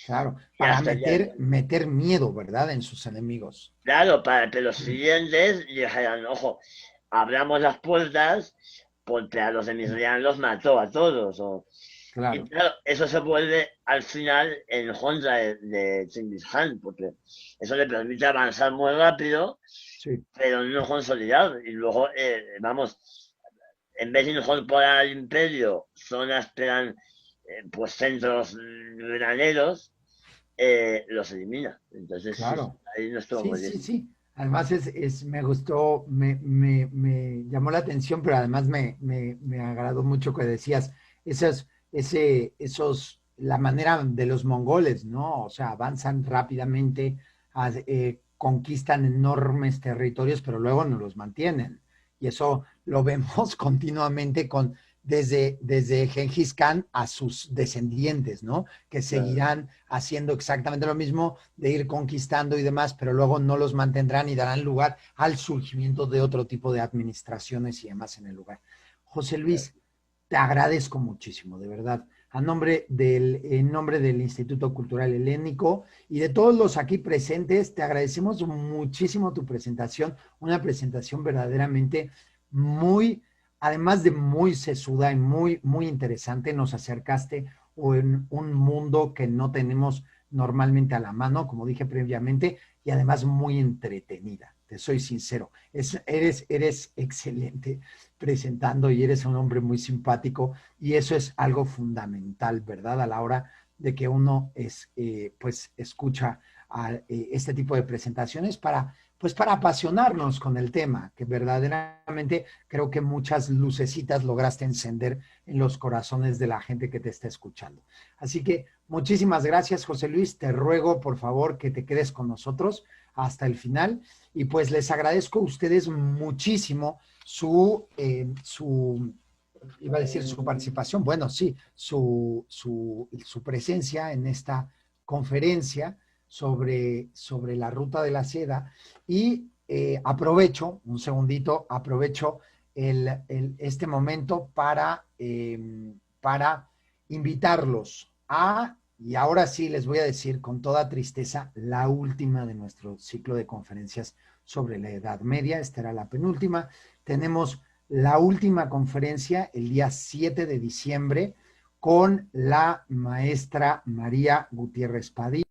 Claro, Y para hasta ya, meter miedo, ¿verdad? En sus enemigos. claro, para que los siguientes dijeran, ojo, abramos las puertas porque a los de Misrián los mató a todos. Y Claro, claro, eso se vuelve al final en contra de Chingis Khan, porque eso le permite avanzar muy rápido, sí. pero no consolidar. Y luego, vamos, en vez de incorporar al imperio zonas que eran pues centros graneros, los elimina. Entonces, sí, Claro. ahí no estuvo Sí, muy sí, bien. sí. Además me gustó, me llamó la atención, pero además me agradó mucho que decías la manera de los mongoles, ¿no? O sea, avanzan rápidamente, conquistan enormes territorios, pero luego no los mantienen. Y eso lo vemos continuamente desde Gengis Khan a sus descendientes, ¿no? Que Claro. seguirán haciendo exactamente lo mismo de ir conquistando y demás, pero luego no los mantendrán y darán lugar al surgimiento de otro tipo de administraciones y demás en el lugar. José Luis, te agradezco muchísimo, de verdad. En nombre del Instituto Cultural Helénico y de todos los aquí presentes, te agradecemos muchísimo tu presentación, una presentación verdaderamente muy, además de muy sesuda y muy interesante, nos acercaste en un mundo que no tenemos normalmente a la mano, como dije previamente, y además muy entretenida. Te soy sincero, eres excelente presentando y eres un hombre muy simpático y eso es algo fundamental, ¿verdad? A la hora de que uno pues escucha este tipo de presentaciones pues para apasionarnos con el tema, que verdaderamente creo que muchas lucecitas lograste encender en los corazones de la gente que te está escuchando. Así que muchísimas gracias, José Luis. Te ruego, por favor, que te quedes con nosotros hasta el final. Y pues les agradezco a ustedes muchísimo iba a decir su participación, bueno, sí, su presencia en esta conferencia sobre la ruta de la seda y aprovecho, un segundito, aprovecho este momento para invitarlos y ahora sí les voy a decir con toda tristeza, la última de nuestro ciclo de conferencias sobre la Edad Media, esta era la penúltima. Tenemos la última conferencia el día 7 de diciembre con la maestra María Gutiérrez Padilla.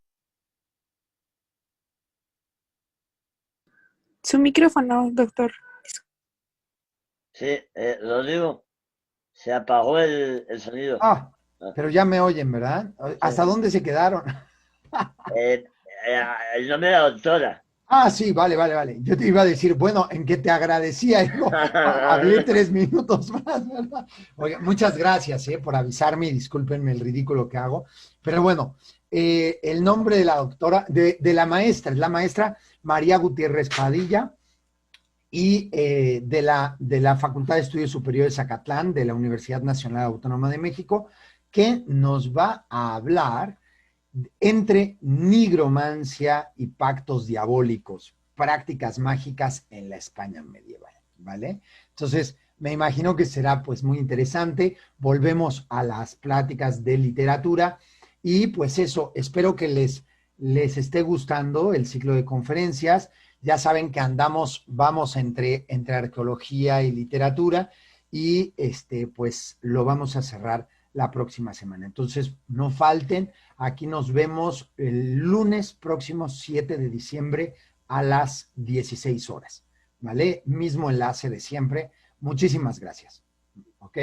Su micrófono, doctor. Sí, Rodrigo, se apagó el sonido. Ah, Ah, pero ya me oyen, ¿verdad? ¿Hasta sí. dónde se quedaron? Eh, el nombre de la doctora. Ah, sí, vale. Yo te iba a decir, bueno, en que te agradecía, hijo. Hablé 3 minutos más, ¿verdad? Oiga, muchas gracias, por avisarme y discúlpenme el ridículo que hago. Pero bueno, el nombre de la doctora, de la maestra, es la maestra María Gutiérrez Padilla y de la Facultad de Estudios Superiores Zacatlán, de la Universidad Nacional Autónoma de México, que nos va a hablar entre nigromancia y pactos diabólicos, prácticas mágicas en la España medieval, ¿vale? Entonces, me imagino que será pues muy interesante. Volvemos a las pláticas de literatura y pues eso, espero que les esté gustando el ciclo de conferencias. Ya saben que vamos entre arqueología y literatura y pues lo vamos a cerrar la próxima semana. Entonces, no falten. Aquí nos vemos el lunes próximo 7 de diciembre a las 16 horas. ¿vale? Mismo enlace de siempre. Muchísimas gracias, ¿ok?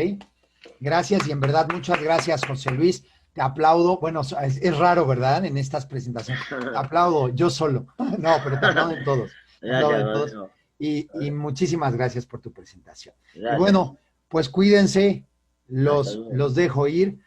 Gracias y en verdad muchas gracias, José Luis. Te aplaudo. Bueno, es raro, ¿verdad? En estas presentaciones. Te aplaudo yo solo. No, pero te aplauden todos. Te aplauden Gracias, todos. Rodrigo. Y muchísimas gracias por tu presentación. Y Gracias. bueno, pues cuídense. Hasta luego. Los dejo ir.